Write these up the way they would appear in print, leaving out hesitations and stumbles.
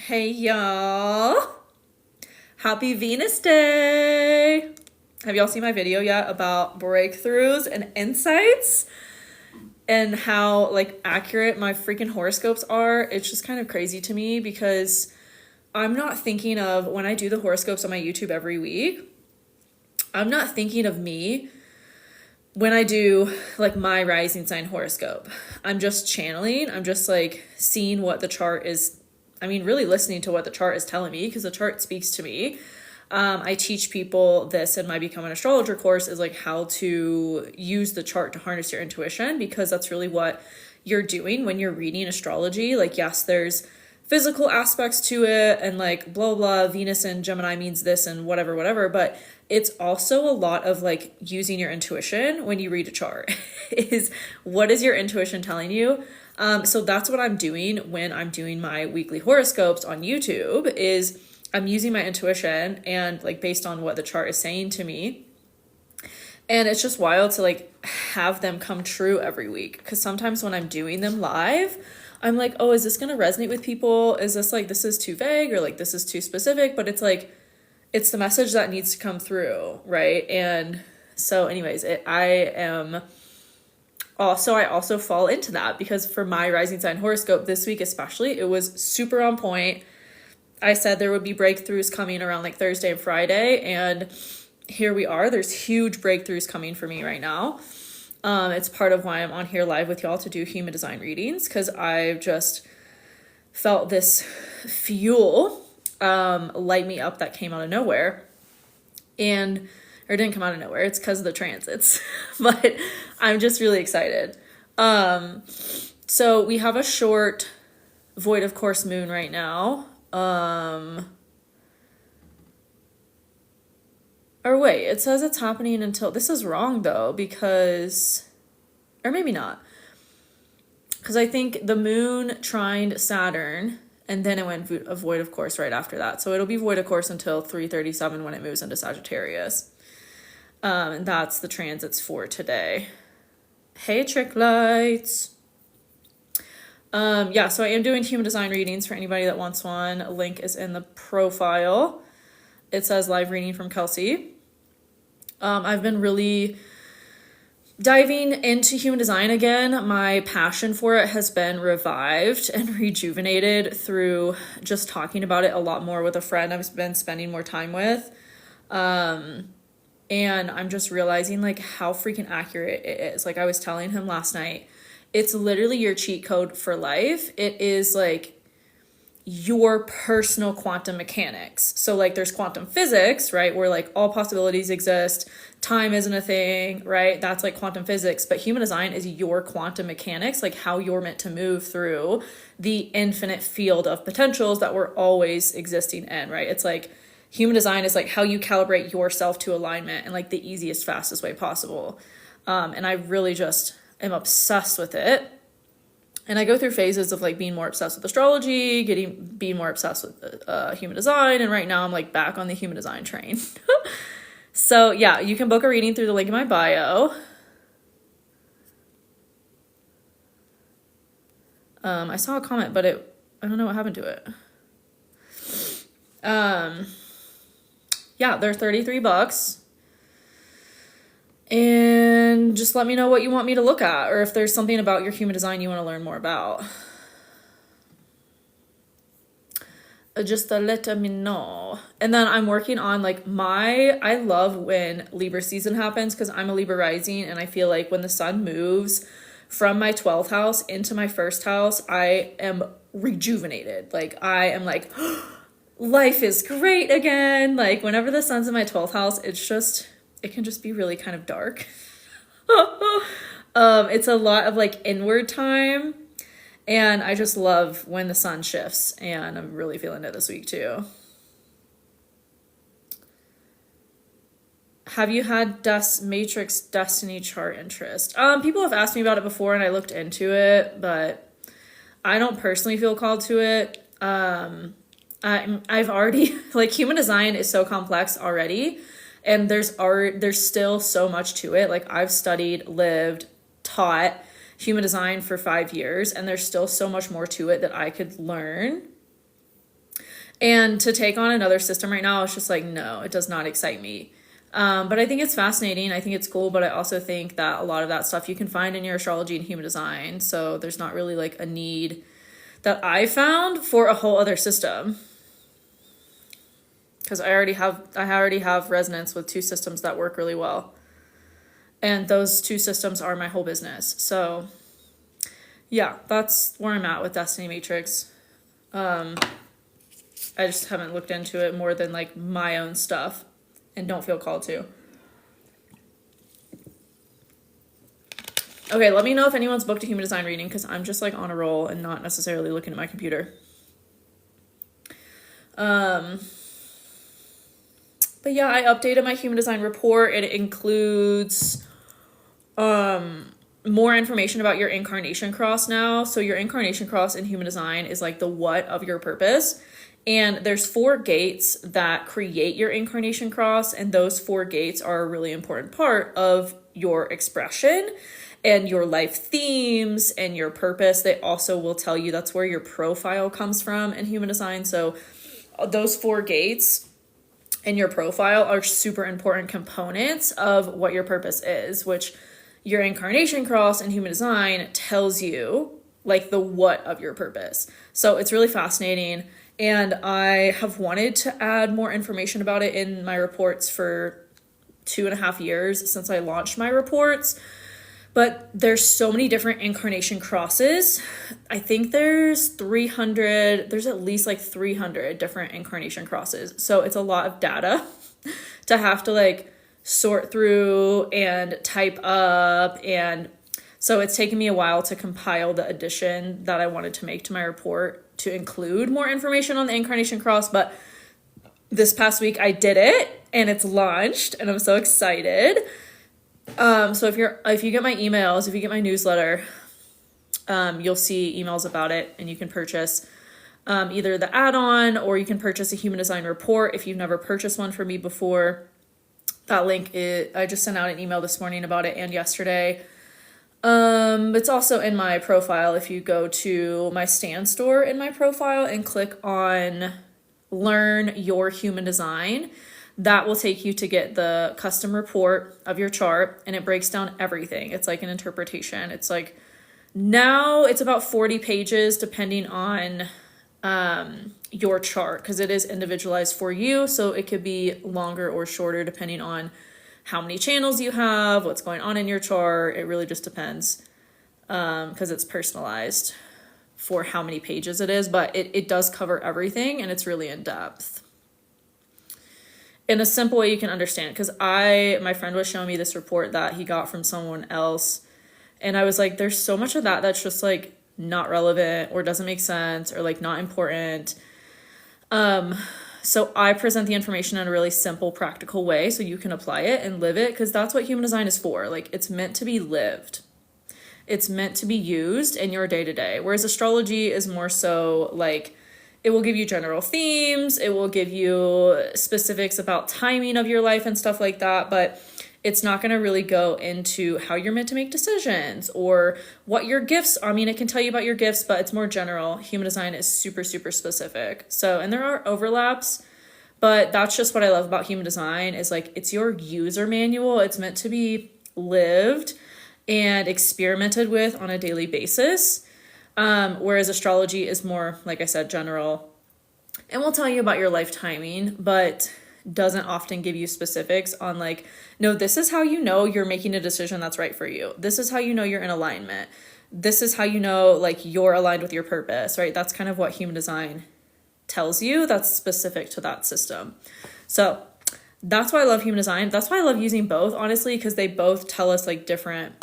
Hey y'all, happy Venus Day. Have y'all seen my video yet about breakthroughs and insights and how like accurate my freaking horoscopes are? It's just kind of crazy to me because I'm not thinking of, when I do the horoscopes on my YouTube every week, I'm not thinking of me when I do like my rising sign horoscope. I'm just channeling, I'm just like seeing what the chart is, really listening to what the chart is telling me because the chart speaks to me. I teach people this in my Become an Astrologer course, is like how to use the chart to harness your intuition, because that's really what you're doing when you're reading astrology. Like, yes, there's physical aspects to it and like blah blah, Venus and Gemini means this and whatever, but it's also a lot of like using your intuition when you read a chart. Is what is your intuition telling you? So that's what I'm doing when I'm doing my weekly horoscopes on YouTube, is I'm using my intuition and like based on what the chart is saying to me. And it's just wild to like have them come true every week, because sometimes when I'm doing them live, I'm like, oh, is this going to resonate with people? Is this like, this is too vague, or like this is too specific? But it's like, it's the message that needs to come through, right? And so anyways, I also fall into that, because for my rising sign horoscope this week especially, it was super on point. I said there would be breakthroughs coming around like Thursday and Friday, and here we are. There's huge breakthroughs coming for me right now. It's part of why I'm on here live with y'all to do human design readings, because I've just felt this fuel light me up that came out of nowhere. Or didn't come out of nowhere. It's because of the transits. But I'm just really excited. So we have a short void of course moon right now. Or wait, it says it's happening until, this is wrong though, because, or maybe not. Because I think the moon trined Saturn, and then it went a void of course right after that. So it'll be void of course until 3:37 when it moves into Sagittarius. And that's the transits for today. Hey, Trick Lights. Yeah, so I am doing human design readings for anybody that wants one. A link is in the profile. It says live reading from Kelsey. I've been really diving into human design again. My passion for it has been revived and rejuvenated through just talking about it a lot more with a friend I've been spending more time with. And I'm just realizing like how freaking accurate it is. Like I was telling him last night, it's literally your cheat code for life. It is like your personal quantum mechanics. So like there's quantum physics, right? Where like all possibilities exist. Time isn't a thing, right? That's like quantum physics. But human design is your quantum mechanics, like how you're meant to move through the infinite field of potentials that we're always existing in, right? It's like human design is like how you calibrate yourself to alignment in like the easiest, fastest way possible. And I really just am obsessed with it. And I go through phases of like being more obsessed with astrology, being more obsessed with human design. And right now I'm like back on the human design train. So yeah, you can book a reading through the link in my bio. I saw a comment, but I don't know what happened to it. Yeah, they're $33. And just let me know what you want me to look at, or if there's something about your human design you want to learn more about. Just let me know. And then I'm working on like I love when Libra season happens, because I'm a Libra rising, and I feel like when the sun moves from my 12th house into my first house, I am rejuvenated. Like I am like, life is great again. Like whenever the sun's in my 12th house, it can just be really kind of dark. It's a lot of like inward time, and I just love when the sun shifts, and I'm really feeling it this week too. Have you had Matrix Destiny chart interest? People have asked me about it before, and I looked into it, but I don't personally feel called to it. I've already like, human design is so complex already. And there's still so much to it. Like I've studied, lived, taught human design for 5 years, and there's still so much more to it that I could learn. And to take on another system right now, it's just like, no, it does not excite me. But I think it's fascinating. I think it's cool, but I also think that a lot of that stuff you can find in your astrology and human design. So there's not really like a need that I found for a whole other system. Because I already have resonance with 2 systems that work really well. And those 2 systems are my whole business. So yeah, that's where I'm at with Destiny Matrix. I just haven't looked into it more than like my own stuff and don't feel called to. Okay, let me know if anyone's booked a human design reading, because I'm just like on a roll and not necessarily looking at my computer. But yeah, I updated my human design report. It includes more information about your incarnation cross now. So your incarnation cross in human design is like the what of your purpose. And there's 4 gates that create your incarnation cross. And those 4 gates are a really important part of your expression and your life themes and your purpose. They also will tell you that's where your profile comes from in human design. So those 4 gates in your profile are super important components of what your purpose is, which your incarnation cross in human design tells you like the what of your purpose. So it's really fascinating. And I have wanted to add more information about it in my reports for 2.5 years since I launched my reports. But there's so many different incarnation crosses. I think there's at least like 300 different incarnation crosses. So it's a lot of data to have to like sort through and type up. And so it's taken me a while to compile the addition that I wanted to make to my report to include more information on the incarnation cross. But this past week I did it and it's launched and I'm so excited. So if you get my emails, if you get my newsletter, you'll see emails about it, and you can purchase either the add-on or you can purchase a human design report if you've never purchased one from me before. That link I just sent out an email this morning about it and yesterday. It's also in my profile. If you go to my Stan store in my profile and click on Learn Your Human Design, that will take you to get the custom report of your chart, and it breaks down everything. It's like an interpretation. It's like, now it's about 40 pages depending on your chart, because it is individualized for you. So it could be longer or shorter depending on how many channels you have, what's going on in your chart. It really just depends, because it's personalized for how many pages it is, but it does cover everything, and it's really in depth. In a simple way you can understand, because my friend was showing me this report that he got from someone else, and I was like, there's so much of that that's just like not relevant or doesn't make sense or like not important. So I present the information in a really simple, practical way so you can apply it and live it, because that's what human design is for. Like, it's meant to be lived. It's meant to be used in your day-to-day, whereas astrology is more so like, it will give you general themes, it will give you specifics about timing of your life and stuff like that, but it's not going to really go into how you're meant to make decisions or what your gifts are. I mean, it can tell you about your gifts, but it's more general. Human design is super, super specific. So, and there are overlaps, but that's just what I love about human design is like, it's your user manual. It's meant to be lived and experimented with on a daily basis. Whereas astrology is more, like I said, general, and will tell you about your life timing, but doesn't often give you specifics on like, no, this is how you know you're making a decision that's right for you. This is how you know you're in alignment. This is how you know like you're aligned with your purpose, right? That's kind of what human design tells you that's specific to that system. So that's why I love human design. That's why I love using both, honestly, because they both tell us like different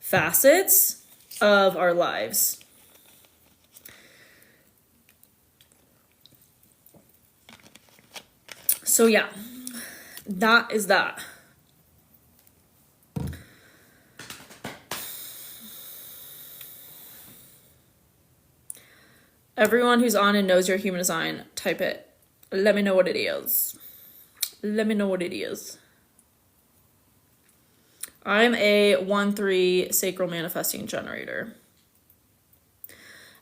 facets of our lives. So yeah, that is that. Everyone who's on and knows your human design, type it. Let me know what it is. Let me know what it is. I'm a 1-3 sacral manifesting generator.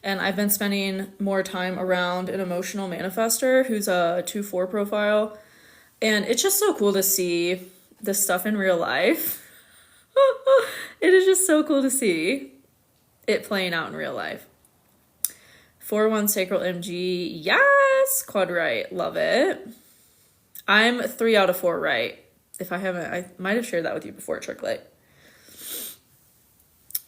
And I've been spending more time around an emotional manifester who's a 2-4 profile. And it's just so cool to see this stuff in real life. It is just so cool to see it playing out in real life. 4-1 sacral MG. Yes! Quad right. Love it. I'm 3 out of 4 right. If I haven't, I might have shared that with you before, Tricklight.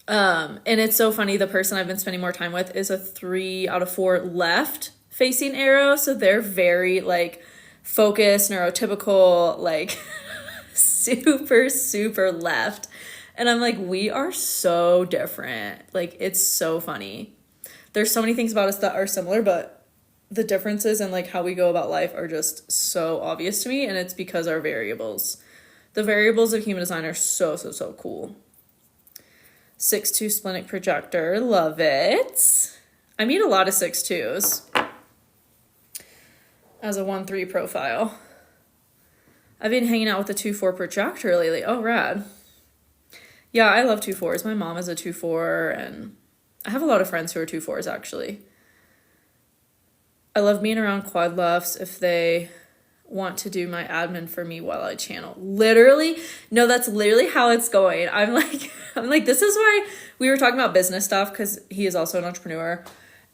And it's so funny. The person I've been spending more time with is a 3 out of 4 left facing arrow. So they're very like focused, neurotypical, like super, super left. And I'm like, we are so different. Like, it's so funny. There's so many things about us that are similar, but the differences in like how we go about life are just so obvious to me. And it's because our the variables of human design are so, so, so cool. 6-2 splenic projector. Love it. I meet a lot of 6-2s as a 1-3 profile. I've been hanging out with a 2-4 projector lately. Oh, rad. Yeah, I love 2-4s. My mom is a 2-4, and I have a lot of friends who are 2-4s, actually. I love being around quad lefts if they want to do my admin for me while I channel. Literally, no, that's literally how it's going. I'm like, this is why we were talking about business stuff, because he is also an entrepreneur.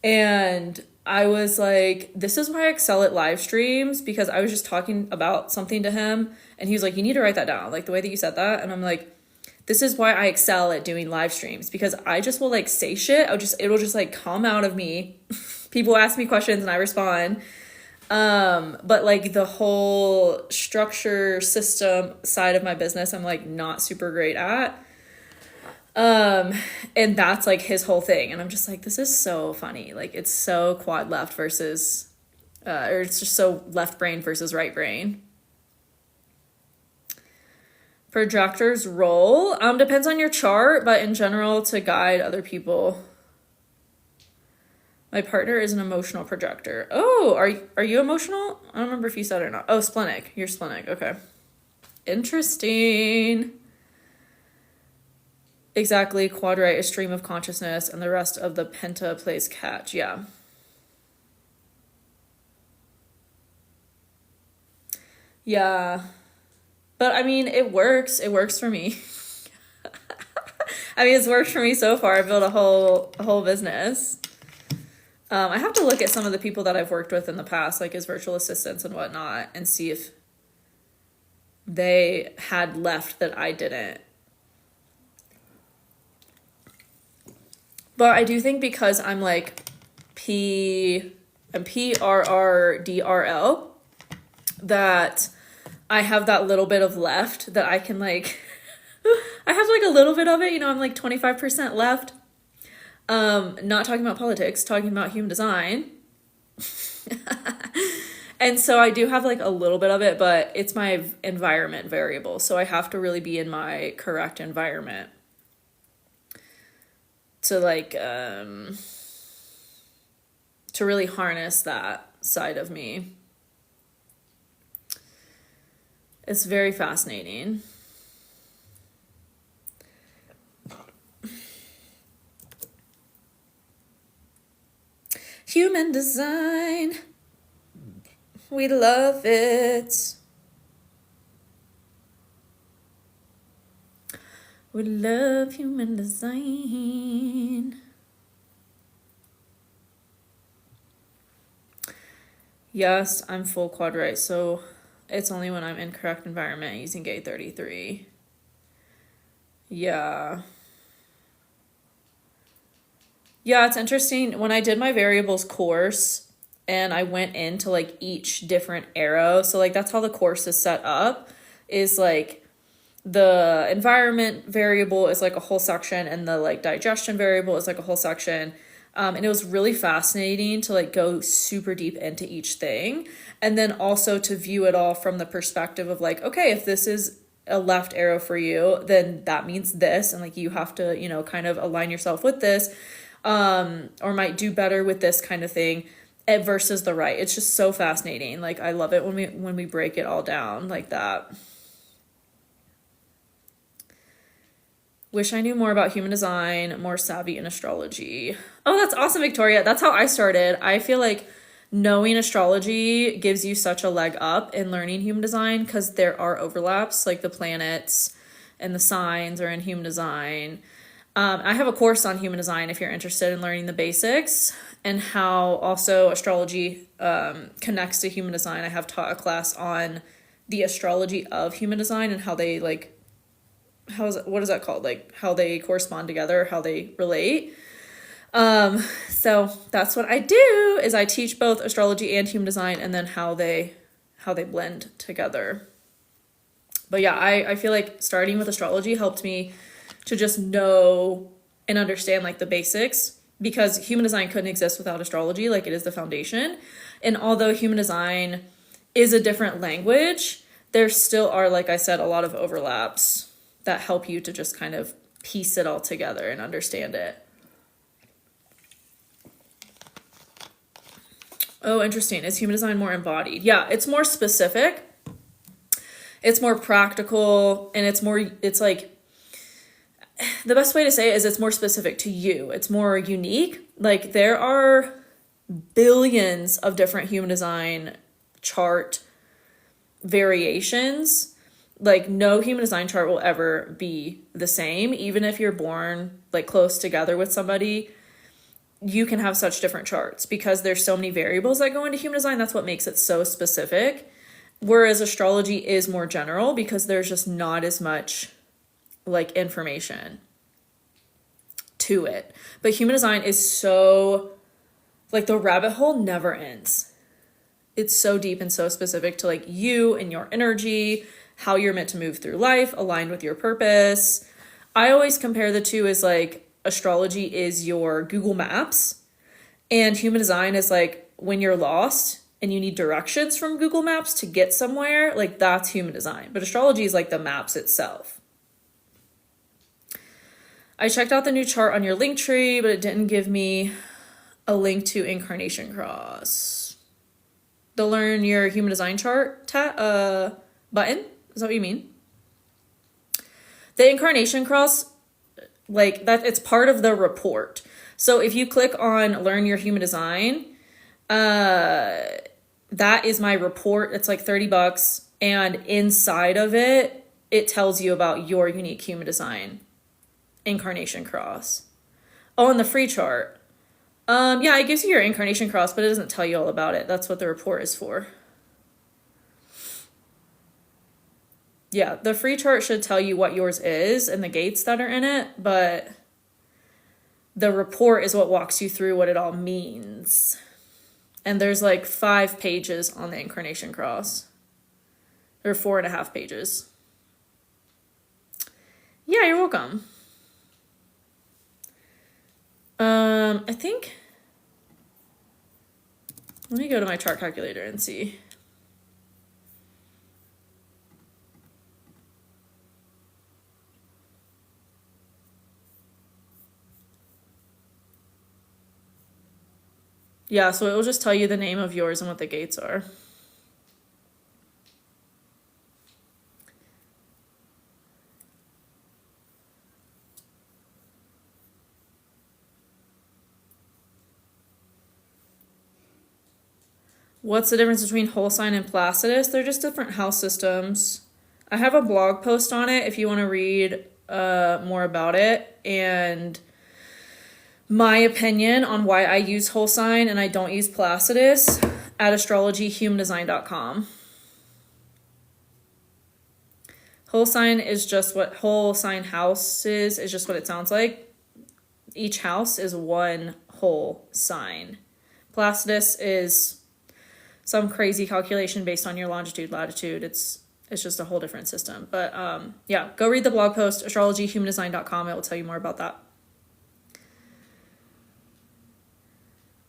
And I was like, this is why I excel at live streams, because I was just talking about something to him, and he was like, you need to write that down, like the way that you said that. And I'm like, this is why I excel at doing live streams, because I just will like say shit. It'll just like come out of me. People ask me questions and I respond. But like the whole structure system side of my business, I'm like not super great at. And that's like his whole thing. And I'm just like, this is so funny. Like it's so quad left versus, or it's just so left brain versus right brain. Projector's role, depends on your chart, but in general to guide other people. My partner is an emotional projector. Oh, are you emotional? I don't remember if you said it or not. Oh, splenic. You're splenic. Okay. Interesting. Exactly. Quad right is stream of consciousness, and the rest of the penta plays catch. Yeah. Yeah. But I mean, it works. It works for me. I mean, it's worked for me so far. I built a whole business. I have to look at some of the people that I've worked with in the past, like as virtual assistants and whatnot, and see if they had left that I didn't. But I do think because I'm like I'm PRRDRL, that I have that little bit of left that I can like, I have like a little bit of it, you know, I'm like 25% left. Not talking about politics, talking about human design. And so I do have like a little bit of it, but it's my environment variable. So I have to really be in my correct environment to like, to really harness that side of me. It's very fascinating. Human design. We love it. We love human design. Yes, I'm full quad right, so it's only when I'm in correct environment using gate 33. Yeah. Yeah, it's interesting. When I did my variables course and I went into like each different arrow, so like that's how the course is set up, is like the environment variable is like a whole section and the like digestion variable is like a whole section. And it was really fascinating to like go super deep into each thing. And then also to view it all from the perspective of like, okay, if this is a left arrow for you, then that means this. And like, you have to, you know, kind of align yourself with this, or might do better with this kind of thing versus the right. It's just so fascinating. Like, I love it when we break it all down like that. Wish I knew more about human design, more savvy in astrology. Oh, that's awesome, Victoria. That's how I started. I feel like knowing astrology gives you such a leg up in learning human design because there are overlaps, like the planets and the signs are in human design. I have a course on human design if you're interested in learning the basics and how also astrology connects to human design. I have taught a class on the astrology of human design and how they like, what is that called? Like how they correspond together, how they relate. So that's what I do is I teach both astrology and human design and then how they blend together. But yeah, I feel like starting with astrology helped me to just know and understand like the basics because human design couldn't exist without astrology, like it is the foundation. And although human design is a different language, there still are, like I said, a lot of overlaps that help you to just kind of piece it all together and understand it. Oh, interesting. Is human design more embodied? Yeah, it's more specific. It's more practical and it's like, the best way to say it is it's more specific to you. It's more unique. Like there are billions of different human design chart variations. Like no human design chart will ever be the same. Even if you're born like close together with somebody, you can have such different charts because there's so many variables that go into human design. That's what makes it so specific. Whereas astrology is more general because there's just not as much like information to it. But human design is so like the rabbit hole never ends. It's so deep and so specific to like you and your energy, how you're meant to move through life, aligned with your purpose. I always compare the two as like astrology is your Google Maps and human design is like when you're lost and you need directions from Google Maps to get somewhere, like that's human design. But astrology is like the maps itself. I checked out the new chart on your link tree, but it didn't give me a link to Incarnation Cross. The learn your human design chart button. Is that what you mean? The Incarnation Cross, like that, it's part of the report. So if you click on learn your human design, that is my report. It's like $30. And inside of it, it tells you about your unique human design Incarnation Cross. Oh, and the free chart. Yeah, it gives you your Incarnation Cross, but it doesn't tell you all about it. That's what the report is for. Yeah, the free chart should tell you what yours is and the gates that are in it, but the report is what walks you through what it all means. And there's like 5 pages on the Incarnation Cross. Or 4.5 pages. Yeah, you're welcome. I think, let me go to my chart calculator and see. Yeah, so it will just tell you the name of yours and what the gates are. What's the difference between whole sign and Placidus? They're just different house systems. I have a blog post on it if you want to read more about it and my opinion on why I use whole sign and I don't use Placidus at astrologyhumandesign.com. Whole sign is just what whole sign house is just what it sounds like. Each house is one whole sign. Placidus is some crazy calculation based on your longitude, latitude. It's just a whole different system. But yeah, go read the blog post, astrologyhumandesign.com. It will tell you more about that.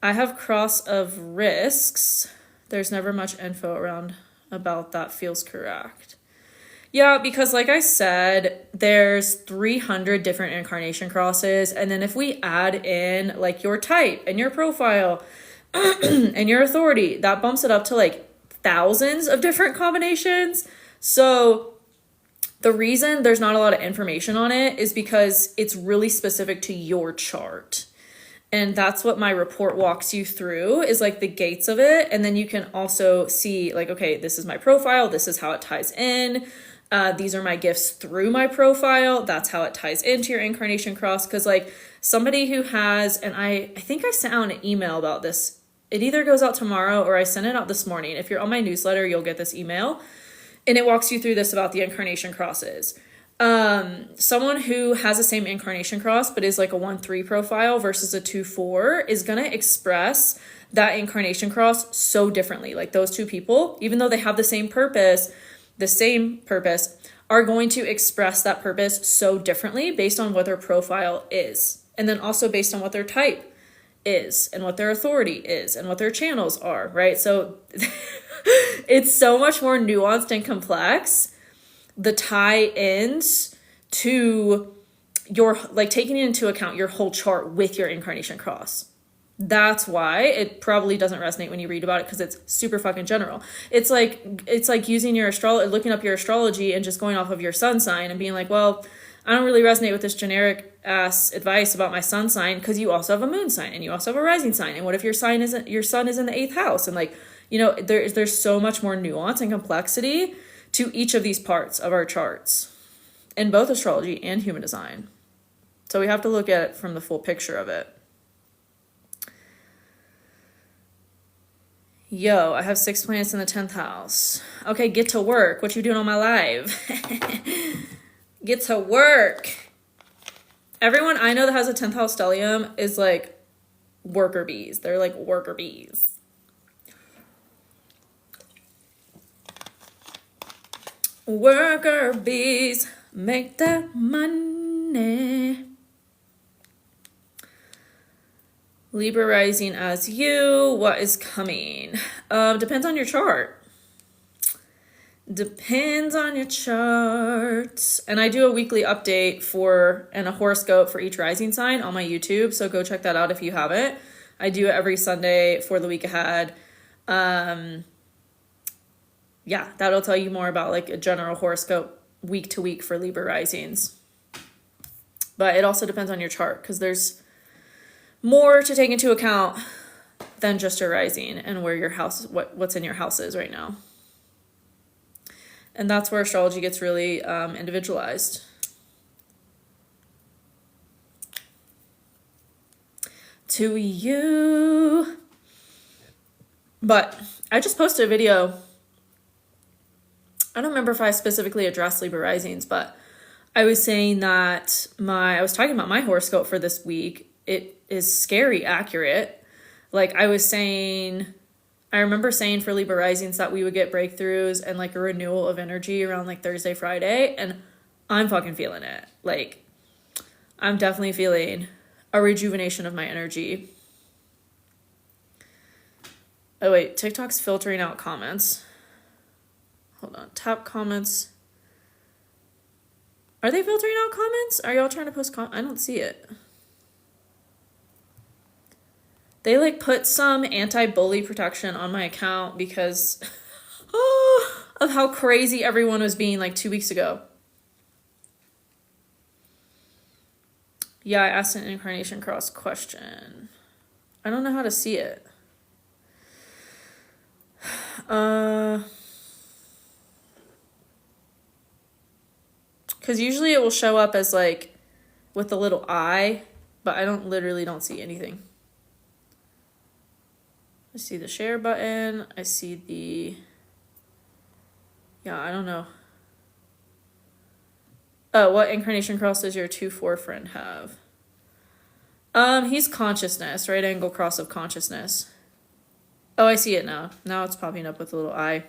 I have cross of risks. There's never much info around about that. Feels correct. Yeah, because like I said, there's 300 different incarnation crosses. And then if we add in like your type and your profile and your authority, that bumps it up to like thousands of different combinations. So The reason there's not a lot of information on it is because it's really specific to your chart. And that's what my report walks you through, is like the gates of it. And then you can also see like, okay, this is my profile. This is how it ties in. These are my gifts through my profile. That's how it ties into your incarnation cross. Cause like somebody who has, and I think I sent out an email about this. It either goes out tomorrow or I sent it out this morning. If you're on my newsletter, you'll get this email. And it walks you through this about the incarnation crosses. Someone who has the same incarnation cross, but is like a 1-3 profile versus a 2-4 is going to express that incarnation cross so differently. Like those two people, even though they have the same purpose, are going to express that purpose so differently based on what their profile is. And then also based on what their type is and what their authority is and what their channels are, right? So it's so much more nuanced and complex. The tie-ins to your, like taking into account your whole chart with your incarnation cross. That's why it probably doesn't resonate when you read about it, because it's super fucking general. It's like using your looking up your astrology and just going off of your sun sign and being like, well, I don't really resonate with this generic ass advice about my sun sign, because you also have a moon sign and you also have a rising sign. And what if your sun is in the 8th house? And like, you know, there's so much more nuance and complexity to each of these parts of our charts in both astrology and human design. So we have to look at it from the full picture of it. Yo, I have 6 planets in the 10th house. Okay, get to work. What you doing on my live? Get to work. Everyone I know that has a 10th house stellium is like worker bees. They're like worker bees. Worker bees make that money. Libra rising as you. What is coming? Depends on your chart. Depends on your chart. And I do a weekly update and a horoscope for each rising sign on my YouTube. So go check that out if you haven't. I do it every Sunday for the week ahead. Yeah, that'll tell you more about like a general horoscope week to week for Libra risings. But it also depends on your chart, because there's more to take into account than just your rising and where your house, what's in your houses right now. And that's where astrology gets really individualized. To you. But I just posted a video. I don't remember if I specifically addressed Libra risings, but I was saying that I was talking about my horoscope for this week. It is scary accurate. Like I remember saying for Libra risings that we would get breakthroughs and like a renewal of energy around like Thursday, Friday. And I'm fucking feeling it. Like I'm definitely feeling a rejuvenation of my energy. Oh wait, TikTok's filtering out comments. Hold on, tap comments. Are they filtering out comments? Are y'all trying to post I don't see it. They like put some anti-bully protection on my account because of how crazy everyone was being like 2 weeks ago. Yeah, I asked an incarnation cross question. I don't know how to see it. Because usually it will show up as like with the little eye, but I literally don't see anything. I see the share button. I see I don't know. Oh, what incarnation cross does your 2-4 friend have? He's consciousness, right angle cross of consciousness. Oh, I see it now. Now it's popping up with a little eye.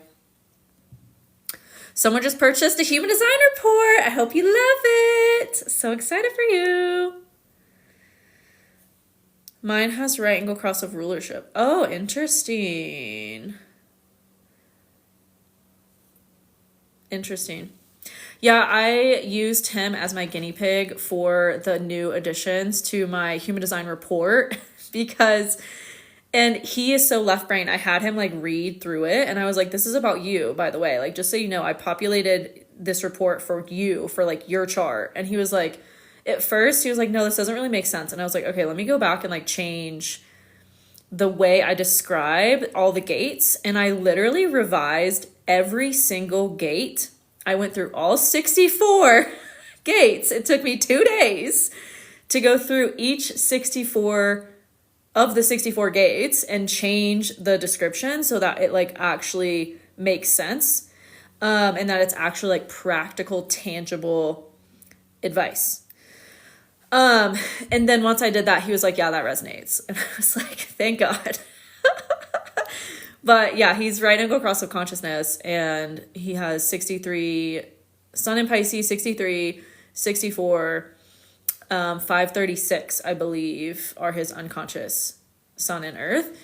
Someone just purchased a human design report. I hope you love it. So excited for you. Mine has right angle cross of rulership. Oh, interesting. Interesting. Yeah, I used him as my guinea pig for the new additions to my human design report and he is so left brain. I had him like read through it and I was like, this is about you, by the way. Like, just so you know, I populated this report for you, for like your chart. And he was like, at first he was like, no, this doesn't really make sense. And I was like, okay, let me go back and like change the way I describe all the gates. And I literally revised every single gate. I went through all 64 gates. It took me 2 days to go through each 64 of the 64 gates and change the description so that it like actually makes sense, and that it's actually like practical, tangible advice. And then once I did that, he was like, yeah, that resonates. And I was like, thank God. But yeah, he's right angle cross of consciousness, and he has 63 sun in Pisces, 63, 64, 536, I believe, are his unconscious sun and earth.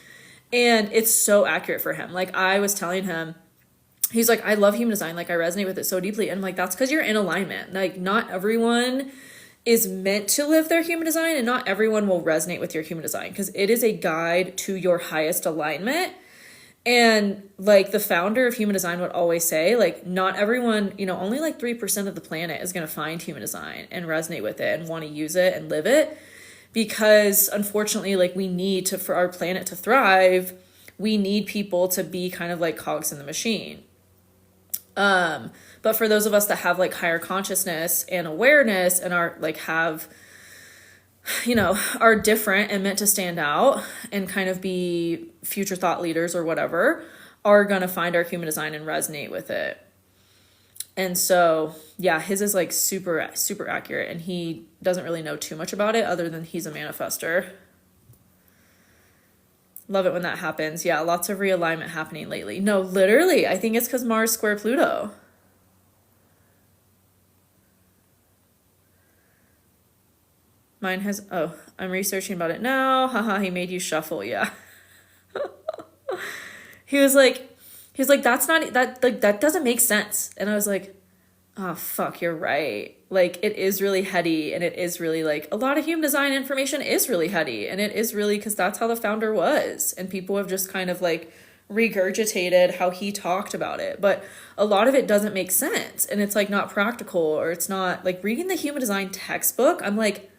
And it's so accurate for him. Like I was telling him, he's like, I love human design. Like I resonate with it so deeply. And I'm like, that's because you're in alignment. Like not everyone is meant to live their human design, and not everyone will resonate with your human design, because it is a guide to your highest alignment. And like the founder of human design would always say, like, not everyone, only like 3% of the planet is going to find human design and resonate with it and want to use it and live it. Because unfortunately, like we need to, for our planet to thrive, we need people to be kind of like cogs in the machine. But for those of us that have like higher consciousness and awareness and are like are different and meant to stand out and kind of be future thought leaders or whatever, are going to find our human design and resonate with it. And so, yeah, his is like super, super accurate, and he doesn't really know too much about it other than he's a manifester. Love it when that happens. Yeah, lots of realignment happening lately. No, literally, I think it's because Mars square Pluto. Mine has, I'm researching about it now. Haha, he made you shuffle. Yeah. He was like, that's not, that doesn't make sense. And I was like, oh, fuck, you're right. Like, it is really heady, and it is really like, a lot of human design information is really heady, and it is really because that's how the founder was. And people have just kind of like regurgitated how he talked about it. But a lot of it doesn't make sense. And it's like not practical, or it's not like reading the human design textbook. I'm like,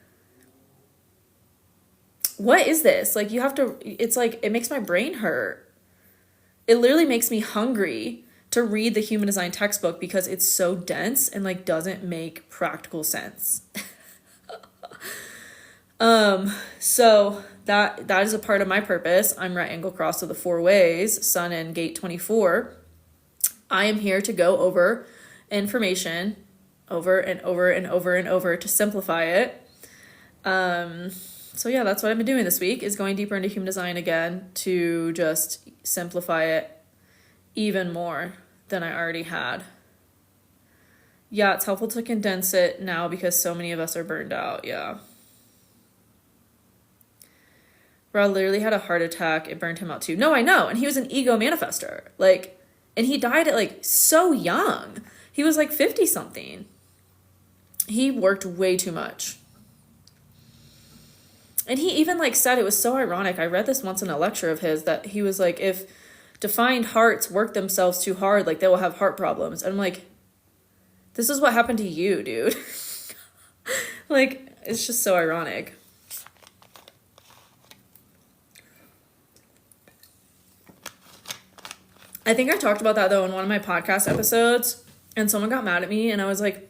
what is this? Like, you have to, it's like, it makes my brain hurt. It literally makes me hungry to read the human design textbook because it's so dense and like doesn't make practical sense. So that is a part of my purpose. I'm right angle cross of the 4 ways, sun in gate 24. I am here to go over information over and over and over and over to simplify it. So yeah, that's what I've been doing this week, is going deeper into human design again to just simplify it even more than I already had. Yeah, it's helpful to condense it now because so many of us are burned out. Yeah. Rod literally had a heart attack. It burned him out too. No, I know. And he was an ego manifester. Like, and he died at like so young. He was like 50 something. He worked way too much. And he even like said, it was so ironic. I read this once in a lecture of his, that he was like, if defined hearts work themselves too hard, like they will have heart problems. And I'm like, this is what happened to you, dude. Like, it's just so ironic. I think I talked about that though in one of my podcast episodes, and someone got mad at me, and I was like,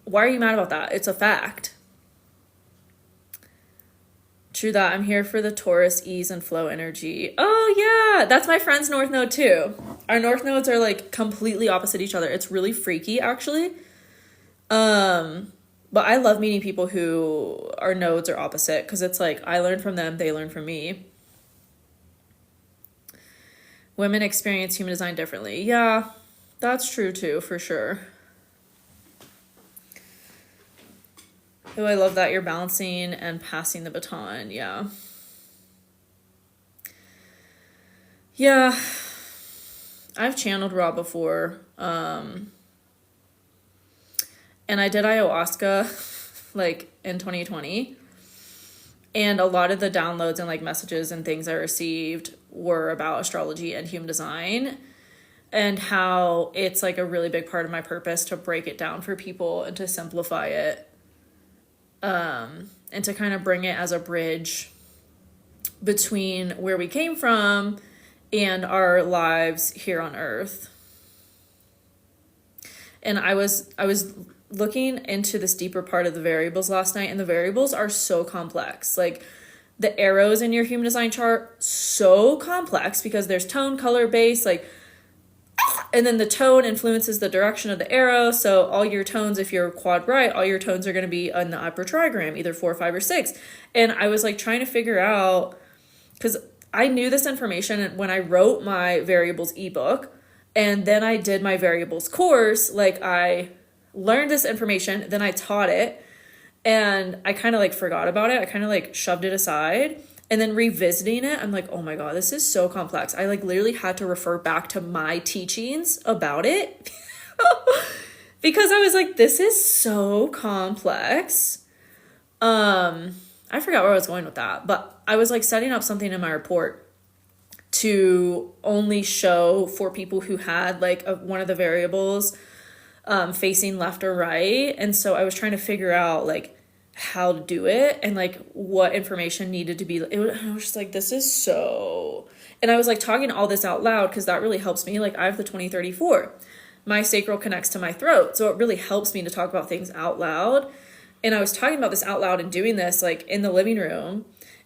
why are you mad about that? It's a fact. True that. I'm here for the Taurus ease and flow energy. Oh yeah, that's my friend's north node too. Our north nodes are like completely opposite each other. It's really freaky actually. But I love meeting people who our nodes are opposite, because it's like I learn from them, they learn from me. Women experience human design differently. Yeah, that's true too, for sure. Oh, I love that you're balancing and passing the baton. Yeah. Yeah. I've channeled Rob before. And I did ayahuasca like in 2020. And a lot of the downloads and like messages and things I received were about astrology and human design. and how it's like a really big part of my purpose to break it down for people and to simplify it, and to kind of bring it as a bridge between where we came from and our lives here on earth. And I was looking into this deeper part of the variables last night, and the variables are so complex. Like the arrows in your human design chart, so complex because there's tone, color, base, like, and then the tone influences the direction of the arrow. So all your tones, if you're quad right, all your tones are going to be in the upper trigram, either 4, 5, or 6. And I was like trying to figure out, because I knew this information when I wrote my variables ebook, and then I did my variables course. Like I learned this information, then I taught it, and I kind of like forgot about it. I kind of like shoved it aside. And then revisiting it, I'm like, oh my God, this is so complex. I like literally had to refer back to my teachings about it because I was like, this is so complex. I forgot where I was going with that, but I was like setting up something in my report to only show for people who had like one of the variables facing left or right. And so I was trying to figure out like how to do it and like what information needed to be. I was just like, this is so, and I was like talking all this out loud because that really helps me. Like I have the 2034, my sacral connects to my throat, so it really helps me to talk about things out loud. And I was talking about this out loud and doing this like in the living room,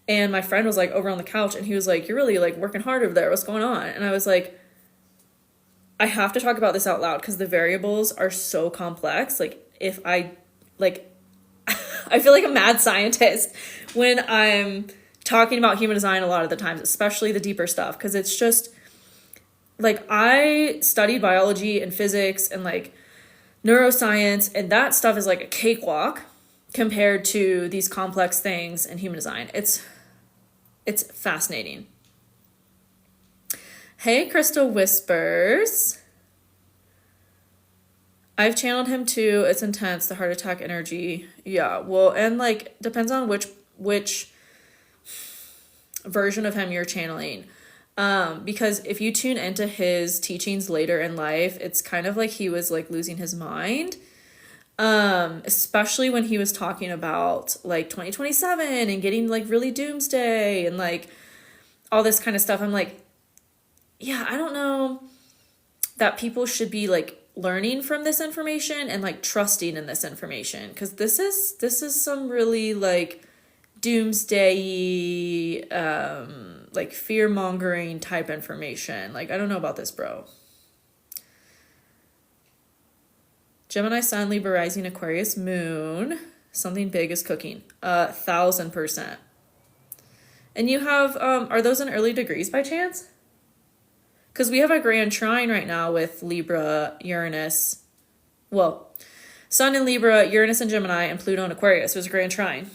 and my friend was like over on the couch, and he was like, you're really like working hard over there, what's going on? And I was like, I have to talk about this out loud because the variables are so complex. Like if I like I feel like a mad scientist when I'm talking about human design a lot of the times, especially the deeper stuff, because it's just like I studied biology and physics and like neuroscience, and that stuff is like a cakewalk compared to these complex things in human design. It's fascinating. Hey, Crystal Whispers. I've channeled him too. It's intense, the heart attack energy. Yeah, well, and like depends on which version of him you're channeling. Because if you tune into his teachings later in life, it's kind of like he was like losing his mind. Especially when he was talking about like 2027 and getting like really doomsday and like all this kind of stuff. I'm like, yeah, I don't know that people should be like learning from this information and like trusting in this information, because this is some really like doomsday like fear-mongering type information. Like I don't know about this, bro. Gemini Sun, Libra Rising, Aquarius Moon, something big is cooking. 1000%. And you have are those in early degrees by chance? Because we have a grand trine right now with Libra, Uranus. Well, Sun in Libra, Uranus and Gemini, and Pluto in Aquarius. It was a grand trine.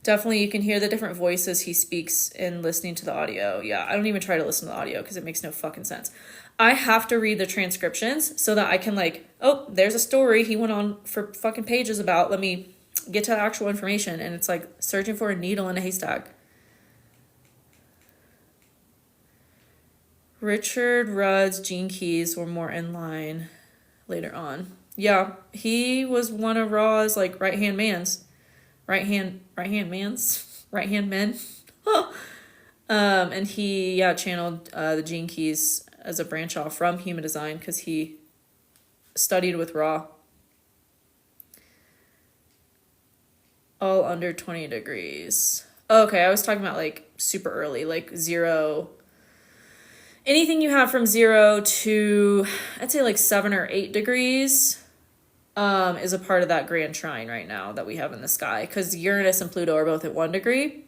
Definitely you can hear the different voices he speaks in listening to the audio. Yeah, I don't even try to listen to the audio because it makes no fucking sense. I have to read the transcriptions so that I can like, oh, there's a story he went on for fucking pages about. Let me get to the actual information. And it's like searching for a needle in a haystack. Richard Rudd's Gene Keys were more in line later on. Yeah, he was one of Ra's like right-hand men. And he channeled the Gene Keys as a branch off from human design because he studied with Ra. All under 20 degrees. Okay, I was talking about like super early, like 0. Anything you have from 0 to, I'd say like 7 or 8 degrees is a part of that grand trine right now that we have in the sky. Because Uranus and Pluto are both at 1 degree.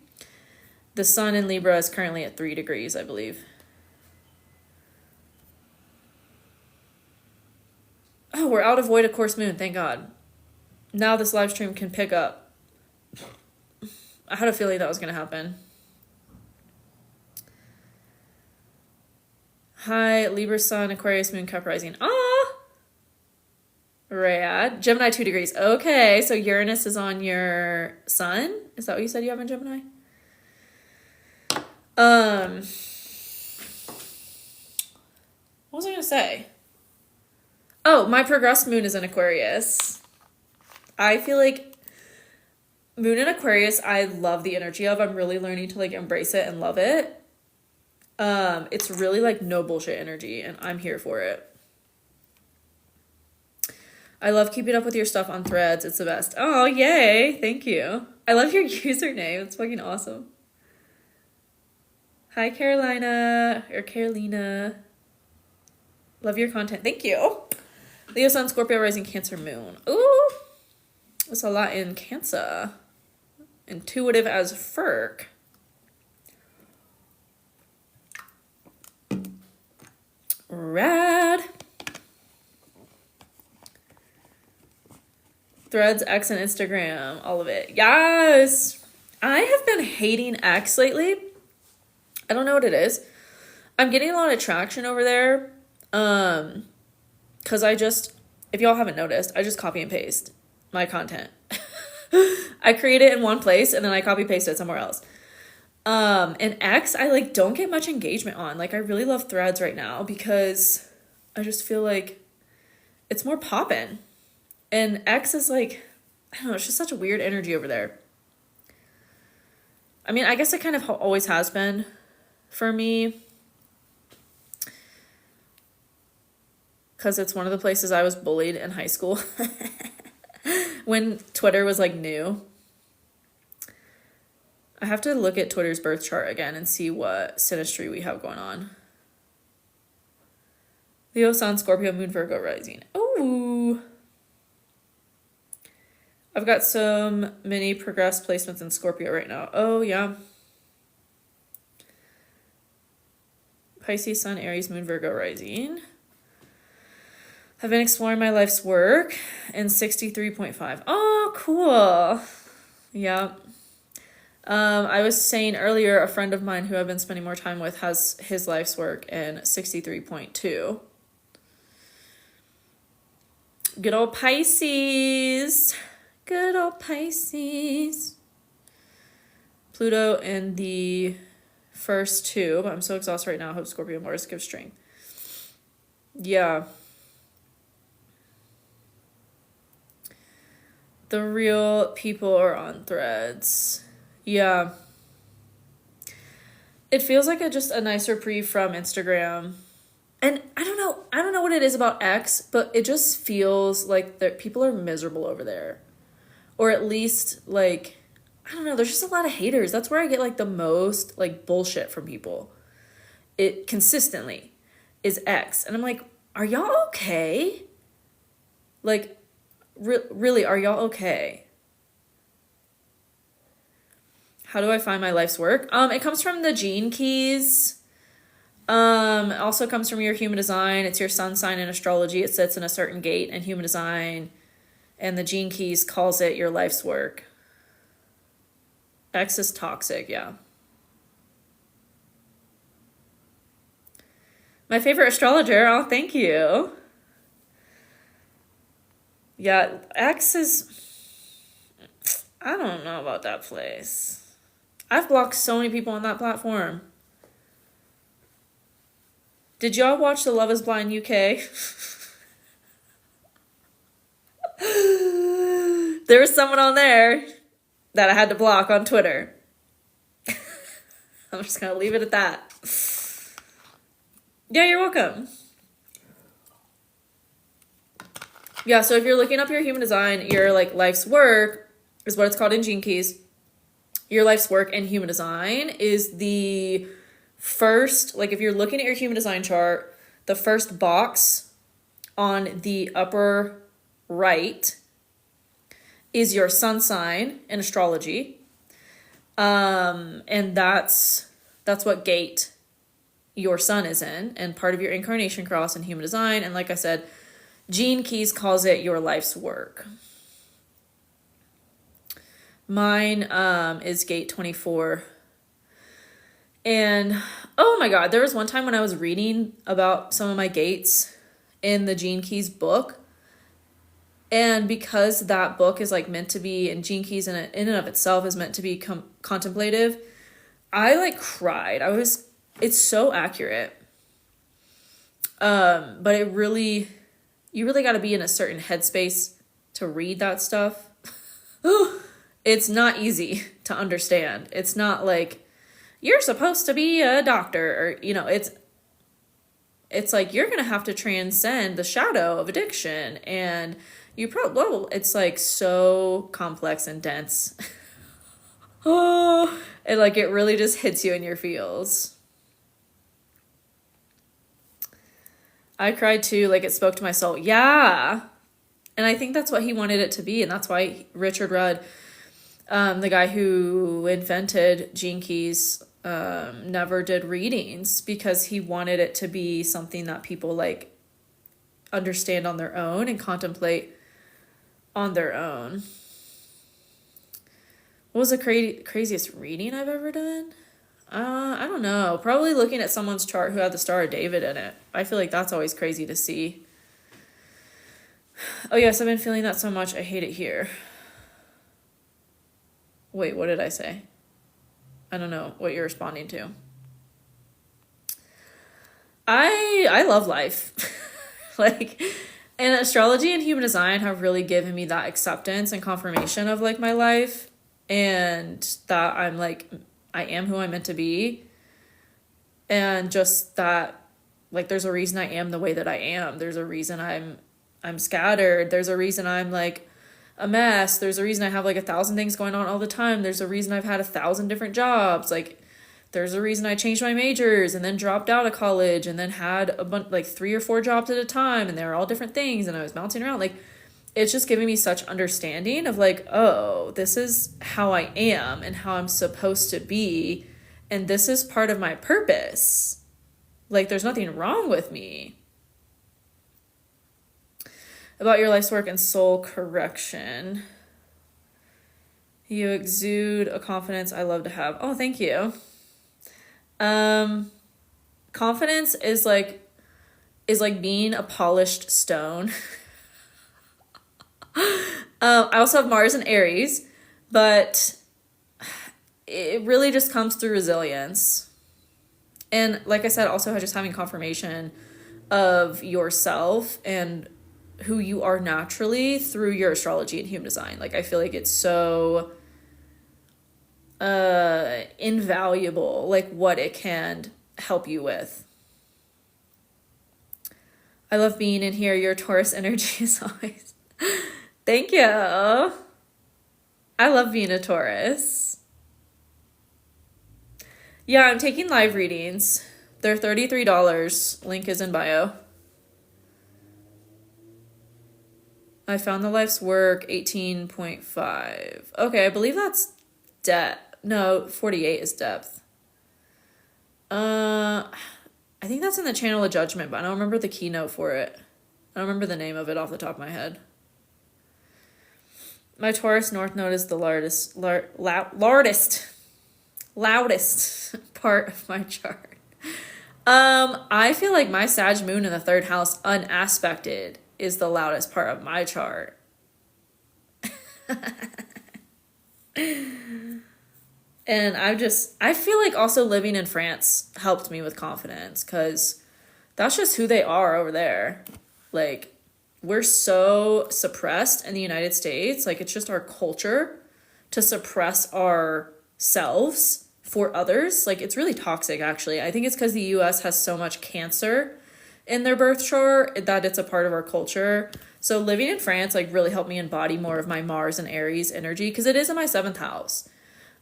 The Sun in Libra is currently at 3 degrees, I believe. Oh, we're out of void of course moon, thank God. Now this live stream can pick up. I had a feeling that was going to happen. Hi, Libra Sun, Aquarius Moon, Cap Rising. Ah! Rad. Gemini 2 degrees. Okay, so Uranus is on your Sun? Is that what you said you have in Gemini? What was I gonna say? Oh, my progressed moon is in Aquarius. I feel like moon in Aquarius, I love the energy of. I'm really learning to like embrace it and love it. It's really like no bullshit energy, and I'm here for it. I love keeping up with your stuff on Threads. It's the best. Oh, yay. Thank you. I love your username. It's fucking awesome. Hi, Carolina. Or Carolina. Love your content. Thank you. Leo, Sun, Scorpio, Rising, Cancer, Moon. Ooh. That's a lot in Cancer. Intuitive as Ferk. Rad. Threads, X, and Instagram. All of it. Yes. I have been hating X lately. I don't know what it is. I'm getting a lot of traction over there. Because if y'all haven't noticed, I just copy and paste my content. I create it in one place and then I copy paste it somewhere else. And X, I like don't get much engagement on. Like I really love Threads right now because I just feel like it's more poppin'. And X is like, I don't know, it's just such a weird energy over there. I mean, I guess it kind of always has been for me. Because it's one of the places I was bullied in high school. When Twitter was like new. I have to look at Twitter's birth chart again and see what synastry we have going on. Leo, Sun, Scorpio, Moon, Virgo, Rising. Ooh. I've got so many progressed placements in Scorpio right now. Oh, yeah. Pisces, Sun, Aries, Moon, Virgo, Rising. I've been exploring my life's work in 63.5. Oh, cool. Yeah. I was saying earlier, a friend of mine who I've been spending more time with has his life's work in 63.2. Good old Pisces. Good old Pisces. Pluto in the first two, but I'm so exhausted right now. I hope Scorpio Mars gives strength. Yeah. The real people are on Threads. Yeah. It feels like just a nice reprieve from Instagram. And I don't know what it is about X, but it just feels like that people are miserable over there. Or at least like, I don't know, there's just a lot of haters. That's where I get like the most like bullshit from people. It consistently is X. And I'm like, are y'all okay? Like, really, are y'all okay? How do I find my life's work? It comes from the gene keys. It also comes from your human design. It's your sun sign in astrology. It sits in a certain gate in human design. And the gene keys calls it your life's work. X is toxic, yeah. My favorite astrologer. Oh, thank you. Yeah, X is... I don't know about that place. I've blocked so many people on that platform. Did y'all watch the Love is Blind UK? There was someone on there that I had to block on Twitter. I'm just going to leave it at that. Yeah, you're welcome. Yeah, so if you're looking up your human design, your like life's work is what it's called in Gene Keys. Your life's work in human design is the first, like if you're looking at your human design chart, the first box on the upper right is your sun sign in astrology. And that's what gate your sun is in, and part of your incarnation cross in human design. And like I said, Gene Keys calls it your life's work. Mine is gate 24. And oh my God, there was one time when I was reading about some of my gates in the Gene Keys book. And because that book is like meant to be, and Gene Keys in and of itself is meant to be contemplative, I like cried. It's so accurate. But you really got to be in a certain headspace to read that stuff. It's not easy to understand. It's not like you're supposed to be a doctor, or it's like you're gonna have to transcend the shadow of addiction, and it's like so complex and dense. And like it really just hits you in your feels. I cried too, like it spoke to my soul. Yeah. And I think that's what he wanted it to be, and that's why Richard Rudd, the guy who invented Gene Keys, never did readings, because he wanted it to be something that people like understand on their own and contemplate on their own. What was the craziest reading I've ever done? I don't know. Probably looking at someone's chart who had the Star of David in it. I feel like that's always crazy to see. Oh yes, I've been feeling that so much. I hate it here. Wait, what did I say? I don't know what you're responding to. I love life. Like, and astrology and human design have really given me that acceptance and confirmation of like my life, and that I'm like, I am who I'm meant to be. And just that, like, there's a reason I am the way that I am. There's a reason I'm scattered. There's a reason I'm like a mess. There's a reason I have like 1,000 things going on all the time. There's a reason I've had 1,000 different jobs. Like, there's a reason I changed my majors and then dropped out of college and then had a bunch, like 3 or 4 jobs at a time, and they were all different things, and I was bouncing around. Like, it's just giving me such understanding of like, oh, this is how I am and how I'm supposed to be, and this is part of my purpose. Like, there's nothing wrong with me. About your life's work and soul correction. You exude a confidence I love to have. Oh, thank you. Confidence is like being a polished stone. I also have Mars and Aries, but it really just comes through resilience. And like I said, also just having confirmation of yourself and who you are naturally through your astrology and human design. Like, I feel like it's so invaluable, like what it can help you with. I love being in here. Your Taurus energy is always... Thank you. I love being a Taurus. Yeah, I'm taking live readings. They're $33. Link is in bio. I found the life's work 18.5. Okay, I believe that's depth. No, 48 is depth. I think that's in the Channel of Judgment, but I don't remember the keynote for it. I don't remember the name of it off the top of my head. My Taurus North Node is the loudest part of my chart. I feel like my Sag Moon in the 3rd house unaspected is the loudest part of my chart. And I feel like also living in France helped me with confidence, because that's just who they are over there. Like, we're so suppressed in the United States. Like, it's just our culture to suppress ourselves for others. Like, it's really toxic, actually. I think it's because the US has so much Cancer in their birth chart that it's a part of our culture. So living in France, like, really helped me embody more of my Mars and Aries energy, because it is in my 7th house.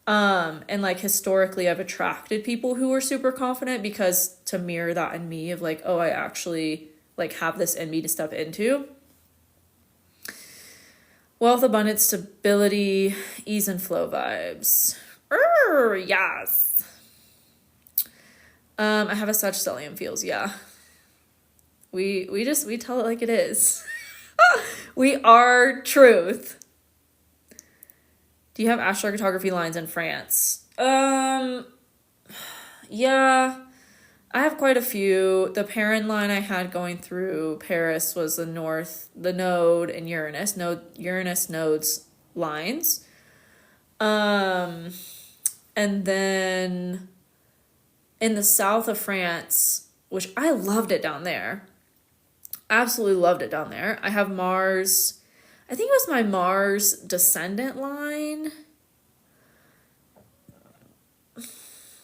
And like, historically, I've attracted people who are super confident, because to mirror that in me of like, oh, I actually like have this in me to step into. Wealth, abundance, stability, ease, and flow vibes. Yes. I have a Sag stellium feels, yeah. We tell it like it is. We are truth. Do you have astrocartography lines in France? Yeah, I have quite a few. The Perrin line I had going through Paris was the node and Uranus nodes lines. And then in the south of France which I loved it down there. Absolutely loved it down there. I have Mars. I think it was my Mars descendant line.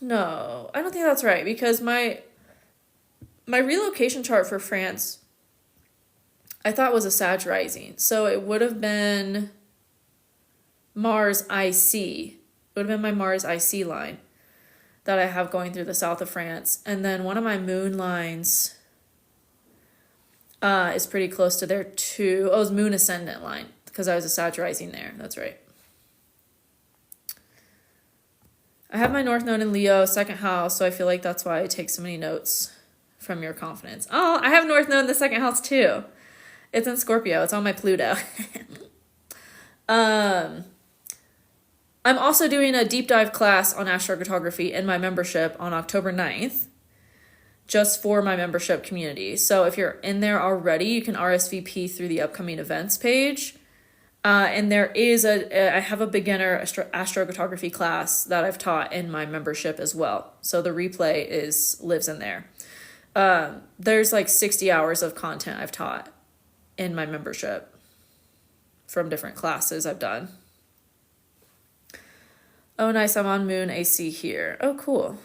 No, I don't think that's right, because my relocation chart for France, I thought was a Sag rising. So it would have been Mars IC. It would have been my Mars IC line that I have going through the south of France. And then one of my moon lines is pretty close to there too. Oh, it was moon ascendant line, because I was a Sag rising there. That's right. I have my North Node in Leo, second house, so I feel like that's why I take so many notes from your confidence. Oh, I have North Node in the second house too. It's in Scorpio. It's on my Pluto. I'm also doing a deep dive class on astrocartography in my membership on October 9th, just for my membership community. So if you're in there already, you can RSVP through the upcoming events page. And there is I have a beginner astrocartography class that I've taught in my membership as well. So the replay lives in there. There's like 60 hours of content I've taught in my membership from different classes I've done. Oh, nice. I'm on Moon AC here. Oh, cool.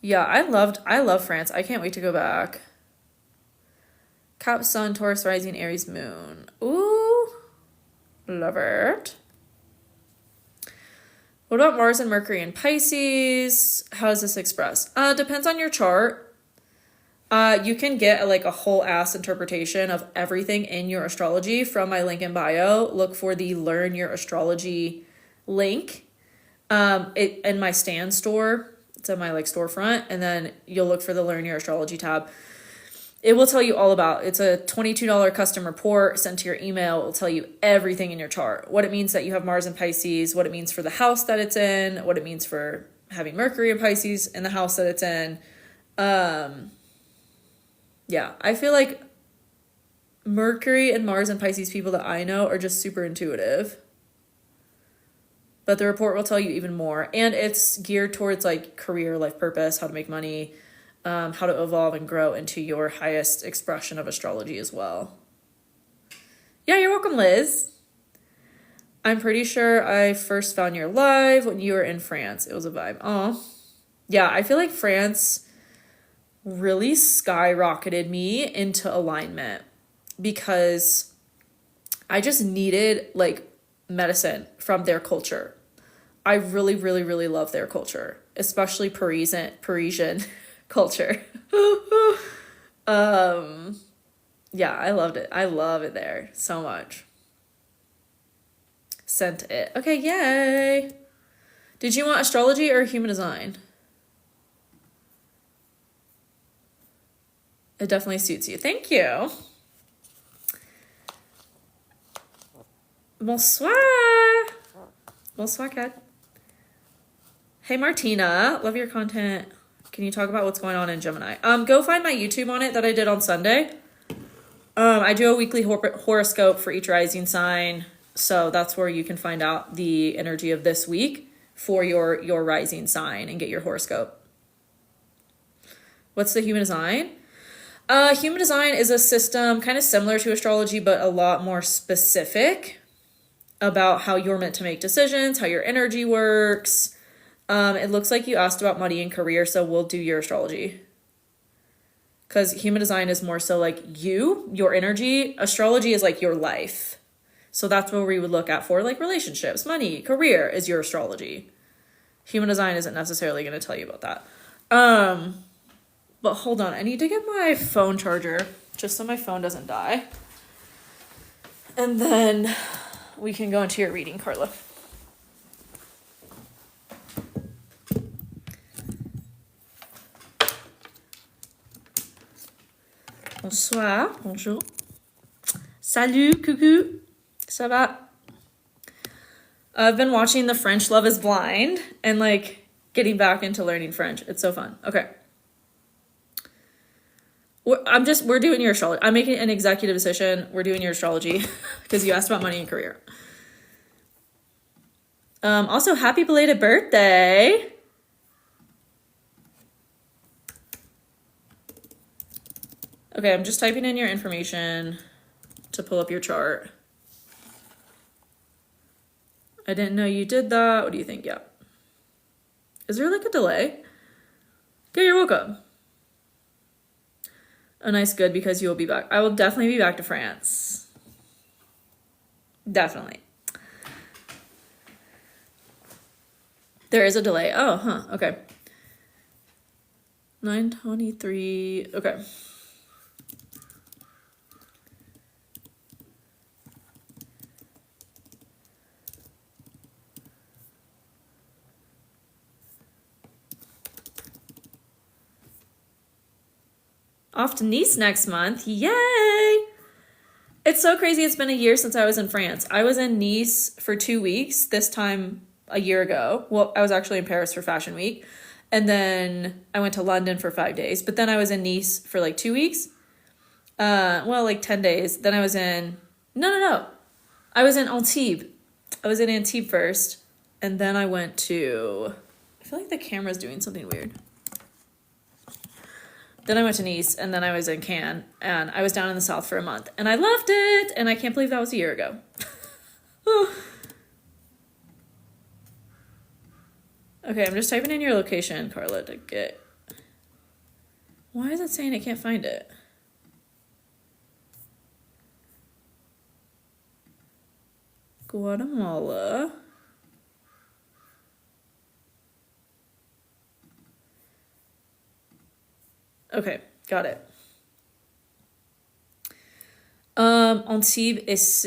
Yeah, I love France. I can't wait to go back. Cap, Sun, Taurus, Rising, Aries, Moon. Ooh, love it. What about Mars and Mercury in Pisces? How does this express? Depends on your chart. You can get a whole ass interpretation of everything in your astrology from my link in bio. Look for the Learn Your Astrology link. In my Stan store. It's on my storefront, and then you'll look for the Learn Your Astrology tab. It will tell you all about, it's a $22 custom report sent to your email. It will tell you everything in your chart. What it means that you have Mars in Pisces, what it means for the house that it's in, what it means for having Mercury in Pisces in the house that it's in. Yeah, I feel like Mercury and Mars and Pisces people that I know are just super intuitive. But the report will tell you even more. And it's geared towards career, life purpose, how to make money, how to evolve and grow into your highest expression of astrology as well. Yeah, you're welcome, Liz. I'm pretty sure I first found your live when you were in France. It was a vibe. Oh, yeah, I feel like France really skyrocketed me into alignment because I just needed medicine from their culture. I really, really, really love their culture, especially Parisian culture. Yeah, I loved it. I love it there so much. Sent it. Okay, yay. Did you want astrology or human design? It definitely suits you. Thank you. Bonsoir. Bonsoir, Kat. Hey, Martina. Love your content. Can you talk about what's going on in Gemini? Go find my YouTube on it that I did on Sunday. I do a weekly horoscope for each rising sign. So that's where you can find out the energy of this week for your rising sign and get your horoscope. What's the human design? Human design is a system kind of similar to astrology, but a lot more specific about how you're meant to make decisions, how your energy works. It looks like you asked about money and career, so we'll do your astrology. Because human design is more so your energy. Astrology is your life. So that's what we would look at for relationships, money, career is your astrology. Human design isn't necessarily going to tell you about that. But hold on, I need to get my phone charger just so my phone doesn't die. And then we can go into your reading, Carla. Bonsoir, bonjour. Salut, coucou. Ça va? I've been watching The French Love is Blind and getting back into learning French. It's so fun. Okay. We're doing your astrology. I'm making an executive decision. We're doing your astrology because you asked about money and career. Also, happy belated birthday. Okay, I'm just typing in your information to pull up your chart. I didn't know you did that. What do you think? Yeah. Is there like a delay? Okay, you're welcome. A nice good, because you will be back. I will definitely be back to France. Definitely. There is a delay. Oh, huh. Okay. 9:23. Okay. Off to Nice next month. Yay! It's so crazy. It's been a year since I was in France. I was in Nice for 2 weeks this time a year ago. Well, I was actually in Paris for Fashion Week. And then I went to London for 5 days. But then I was in Nice for like 2 weeks. Well, like 10 days. Then I was in... No. I was in Antibes. I was in Antibes first. And then I went to... I feel like the camera's doing something weird. Then I went to Nice, and then I was in Cannes, and I was down in the south for a month. And I loved it, and I can't believe that was a year ago. Okay, I'm just typing in your location, Carla, to get... Why is it saying I can't find it? Guatemala. Okay, got it. Antibes,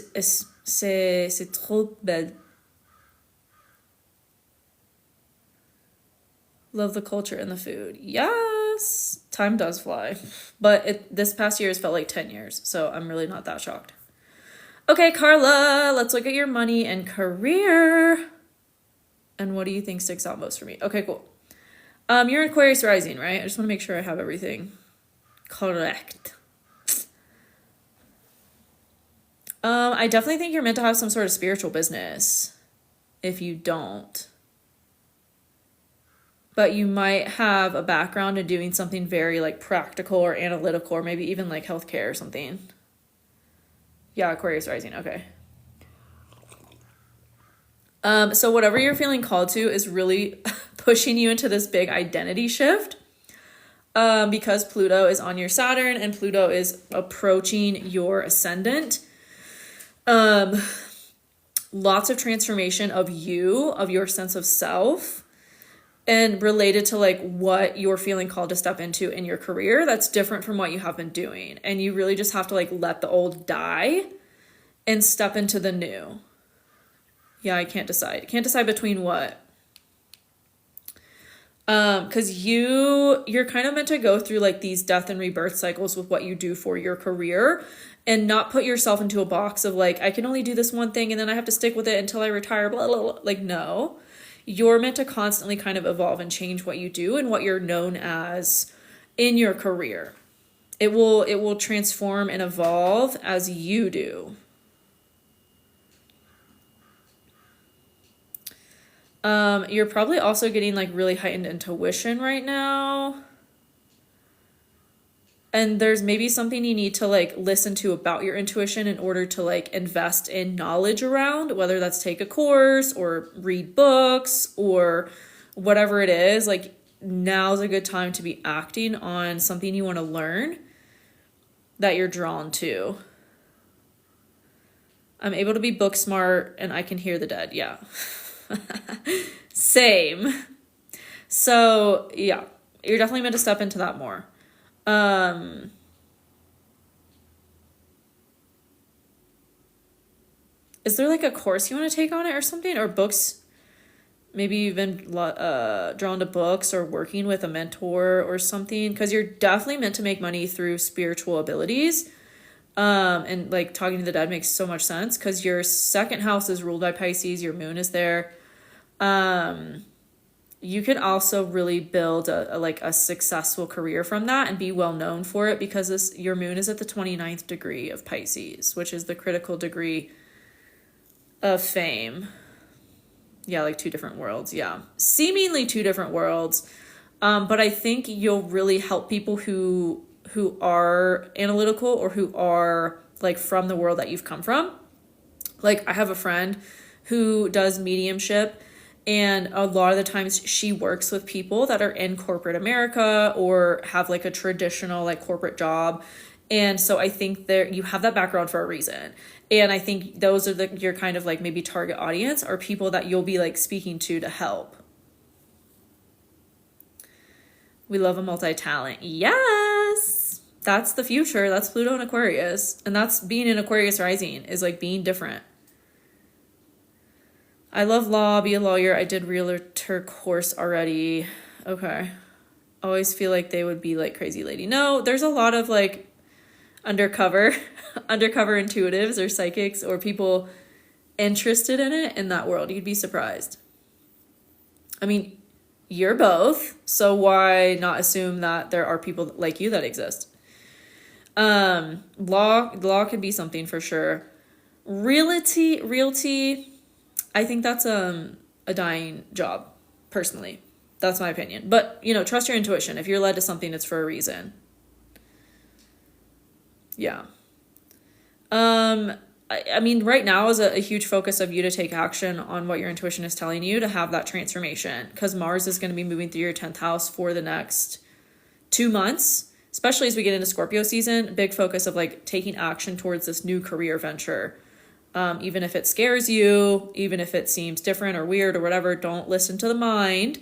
c'est trop belle. Love the culture and the food. Yes! Time does fly. But this past year has felt like 10 years, so I'm really not that shocked. Okay, Carla, let's look at your money and career. And what do you think sticks out most for me? Okay, cool. You're Aquarius rising, right? I just want to make sure I have everything correct. I definitely think you're meant to have some sort of spiritual business. If you don't. But you might have a background in doing something very like practical or analytical, or maybe even like healthcare or something. Yeah, Aquarius rising, okay. So whatever you're feeling called to is really pushing you into this big identity shift. Because Pluto is on your Saturn and Pluto is approaching your ascendant. Lots of transformation of you, of your sense of self, and related to like what you're feeling called to step into in your career that's different from what you have been doing. And you really just have to like let the old die and step into the new. Yeah, I can't decide. Can't decide between what. Because you're kind of meant to go through like these death and rebirth cycles with what you do for your career, and not put yourself into a box of like, I can only do this one thing and then I have to stick with it until I retire, blah, blah, blah. Like, no. You're meant to constantly kind of evolve and change what you do and what you're known as in your career. It will transform and evolve as you do. You're probably also getting like really heightened intuition right now. And there's maybe something you need to like listen to about your intuition in order to like invest in knowledge around, whether that's take a course or read books or whatever it is. Like, now's a good time to be acting on something you want to learn that you're drawn to. I'm able to be book smart and I can hear the dead. Yeah. Same. So yeah, you're definitely meant to step into that more. Is there like a course you want to take on it or something, or books? Maybe you've been drawn to books or working with a mentor or something, because you're definitely meant to make money through spiritual abilities. And like talking to the dead makes so much sense because your second house is ruled by Pisces. Your moon is there. You can also really build a successful career from that and be well known for it, because your moon is at the 29th degree of Pisces, which is the critical degree of fame. Yeah, like two different worlds. Yeah, seemingly two different worlds. But I think you'll really help people who who are analytical or who are like from the world that you've come from. Like I have a friend who does mediumship, and a lot of the times she works with people that are in corporate America or have like a traditional like corporate job. And so I think there you have that background for a reason. And I think those are your kind of like maybe target audience, or people that you'll be like speaking to help. We love a multi-talent. Yes. That's the future. That's Pluto and Aquarius. And that's being in Aquarius rising, is like being different. I love law, be a lawyer. I did realtor course already. Okay. Always feel like they would be like crazy lady. No, there's a lot of like undercover intuitives or psychics or people interested in it in that world. You'd be surprised. I mean, you're both, so why not assume that there are people like you that exist? Law could be something for sure. Realty, I think that's a dying job, personally. That's my opinion. But, you know, trust your intuition. If you're led to something, it's for a reason. Yeah. I mean, right now is a huge focus of you to take action on what your intuition is telling you to have that transformation, because Mars is going to be moving through your 10th house for the next 2 months, especially as we get into Scorpio season. Big focus of like taking action towards this new career venture. Even if it scares you, even if it seems different or weird or whatever, don't listen to the mind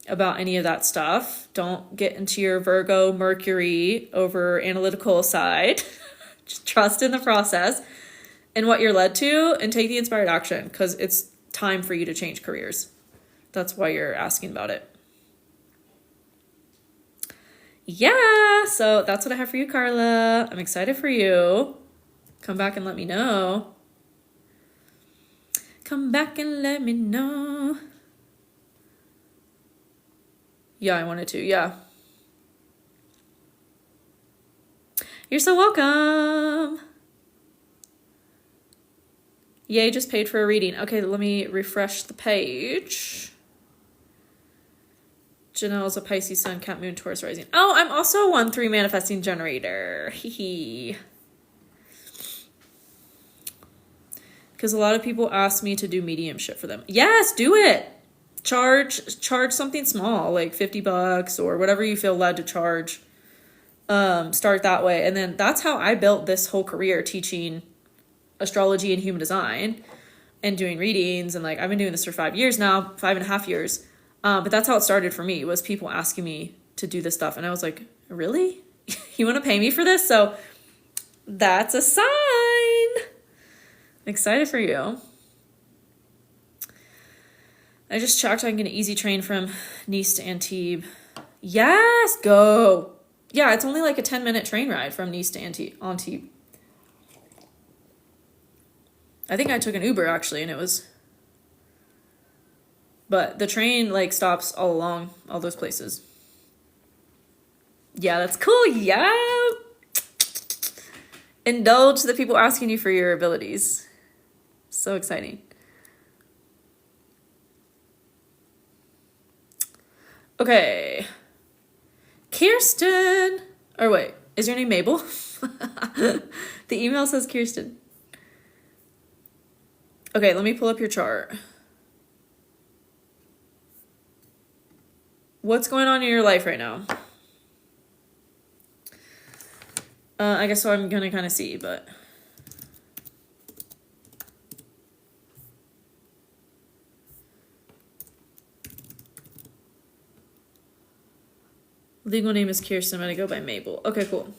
about any of that stuff. Don't get into your Virgo Mercury over analytical side. Just trust in the process and what you're led to, and take the inspired action, because it's time for you to change careers. That's why you're asking about it. Yeah, so that's what I have for you, Carla. I'm excited for you. Come back and let me know. Come back and let me know. Yeah, I wanted to. Yeah. You're so welcome. Yay, just paid for a reading. Okay, let me refresh the page. Janelle's a Pisces sun, Cat moon, Taurus rising. Oh, I'm also a 1-3 manifesting generator. Hee. Because a lot of people ask me to do mediumship for them. Yes, do it. Charge something small, like $50 or whatever you feel led to charge. Start that way. And then that's how I built this whole career, teaching astrology and human design and doing readings. And like, I've been doing this for 5 years now, 5.5 years. But that's how it started for me, was people asking me to do this stuff. And I was like, really? You want to pay me for this? So that's a sign. I'm excited for you. I just checked. I can get an easy train from Nice to Antibes. Yes, go. Yeah, it's only like a 10-minute train ride from Nice to Antibes. I think I took an Uber actually, and it was... But the train like stops all along all those places. Yeah, that's cool. Yeah. Indulge the people asking you for your abilities. So exciting. Okay. Kirsten. Or wait, is your name Mabel? The email says Kirsten. Okay, let me pull up your chart. What's going on in your life right now? I guess so I'm going to kind of see, but... Legal name is Kirsten. I'm going to go by Mabel. Okay, cool.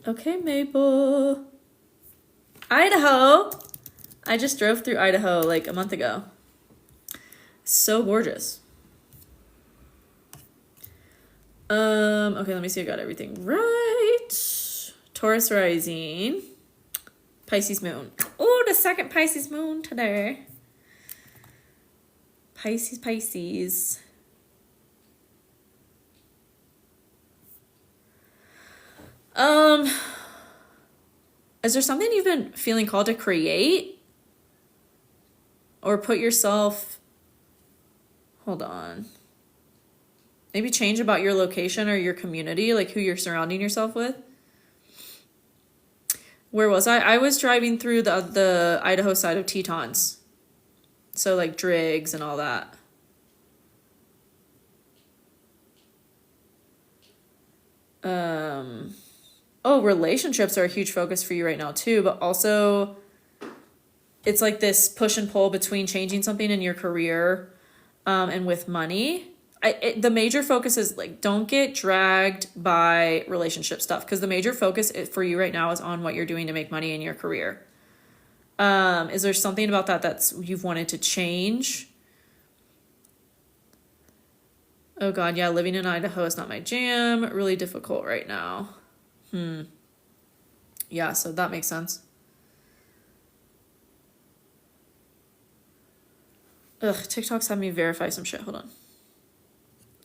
Okay, Mabel. Idaho. I just drove through Idaho like a month ago. So gorgeous. Okay, let me see. I got everything right. Taurus rising. Pisces moon. Oh, the second Pisces moon today. Pisces. Is there something you've been feeling called to create? Or put yourself Hold on. Maybe change about your location or your community, like who you're surrounding yourself with. Where was I? I was driving through the Idaho side of Tetons. So like Driggs and all that. Oh, relationships are a huge focus for you right now too, but also it's like this push and pull between changing something in your career and with money. The major focus is like, don't get dragged by relationship stuff, because the major focus for you right now is on what you're doing to make money in your career. Is there something about that you've wanted to change? Oh God, yeah, living in Idaho is not my jam. Really difficult right now. Yeah, so that makes sense. Ugh, TikTok's having me verify some shit. Hold on.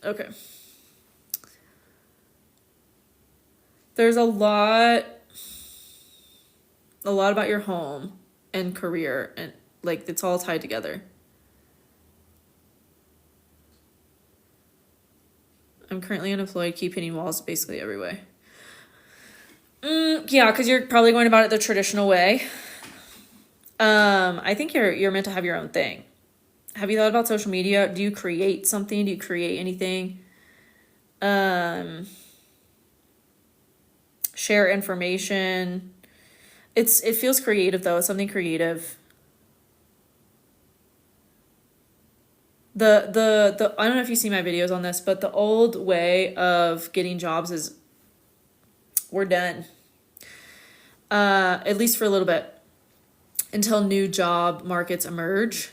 Okay. There's a lot about your home and career, and like it's all tied together. I'm currently unemployed, keep hitting walls basically every way. Yeah, because you're probably going about it the traditional way. I think you're meant to have your own thing. Have you thought about social media? Do you create something? Do you create anything? Share information. It feels creative though. It's something creative. The I don't know if you see my videos on this, but the old way of getting jobs is we're done. At least for a little bit, until new job markets emerge.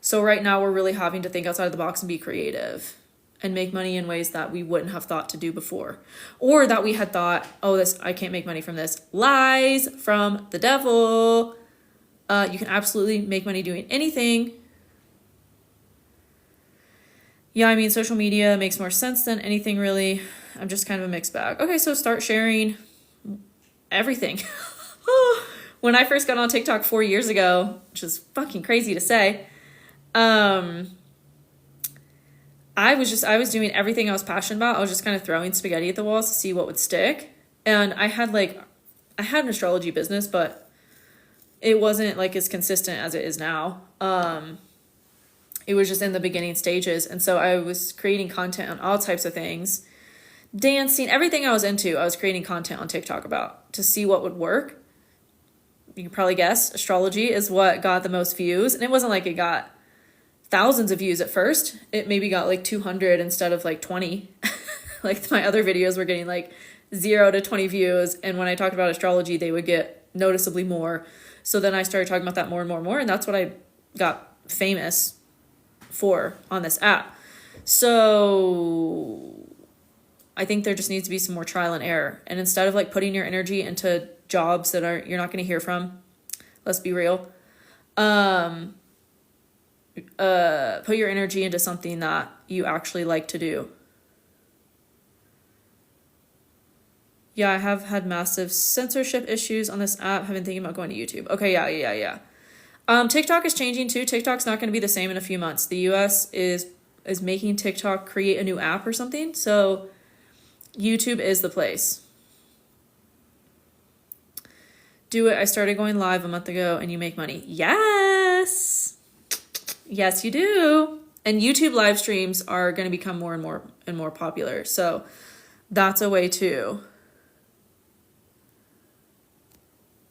So right now we're really having to think outside of the box and be creative and make money in ways that we wouldn't have thought to do before, or that we had thought, oh, I can't make money from this. Lies from the devil. You can absolutely make money doing anything. Yeah, I mean, social media makes more sense than anything really. I'm just kind of a mixed bag. Okay, so start sharing everything. When I first got on TikTok 4 years ago, which is fucking crazy to say, I was doing everything I was passionate about. I was just kind of throwing spaghetti at the walls to see what would stick. And I had an astrology business, but it wasn't like as consistent as it is now. It was just in the beginning stages. And so I was creating content on all types of things. Dancing, everything I was into, I was creating content on TikTok about to see what would work. You can probably guess astrology is what got the most views. And it wasn't like it got thousands of views at first. It maybe got like 200 instead of like 20. Like my other videos were getting like 0 to 20 views. And when I talked about astrology, they would get noticeably more. So then I started talking about that more and more and more. And that's what I got famous for on this app. So I think there just needs to be some more trial and error. And instead of like putting your energy into jobs that you're not going to hear from, let's be real. Put your energy into something that you actually like to do. Yeah, I have had massive censorship issues on this app. Have been thinking about going to YouTube. Okay, yeah. TikTok is changing too. TikTok's not going to be the same in a few months. The US is making TikTok create a new app or something. So YouTube is the place. Do it. I started going live a month ago and you make money. Yes, you do. And YouTube live streams are going to become more and more popular. So that's a way too.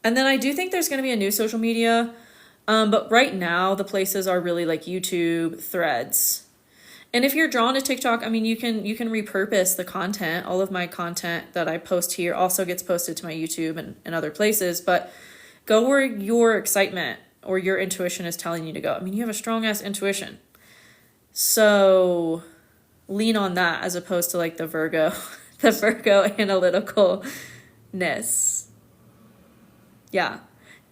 And then I do think there's going to be a new social media. But right now the places are really like YouTube, Threads. And if you're drawn to TikTok, I mean, you can repurpose the content. All of my content that I post here also gets posted to my YouTube and other places, but go where your excitement or your intuition is telling you to go. I mean, you have a strong ass intuition. So lean on that as opposed to like the Virgo analyticalness. Yeah.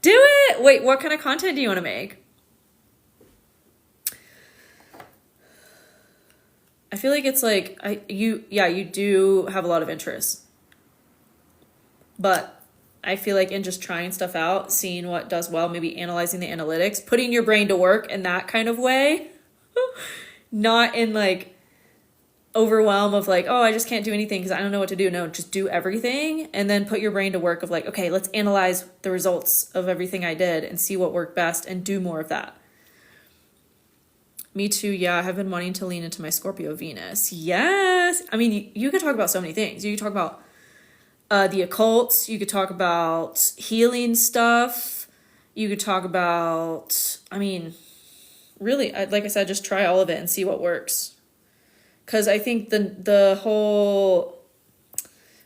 Do it. Wait, what kind of content do you want to make? I feel like it's like you do have a lot of interests. But I feel like in just trying stuff out, seeing what does well, maybe analyzing the analytics, putting your brain to work in that kind of way not in like overwhelm of like, oh, I just can't do anything because I don't know what to do. No, just do everything and then put your brain to work of like, okay, let's analyze the results of everything I did and see what worked best and do more of that. Me too. Yeah, I have been wanting to lean into my Scorpio Venus. Yes. I mean, you could talk about so many things. You could talk about the occult. You could talk about healing stuff. You could talk about, I mean, really, like I said, just try all of it and see what works. Because I think the whole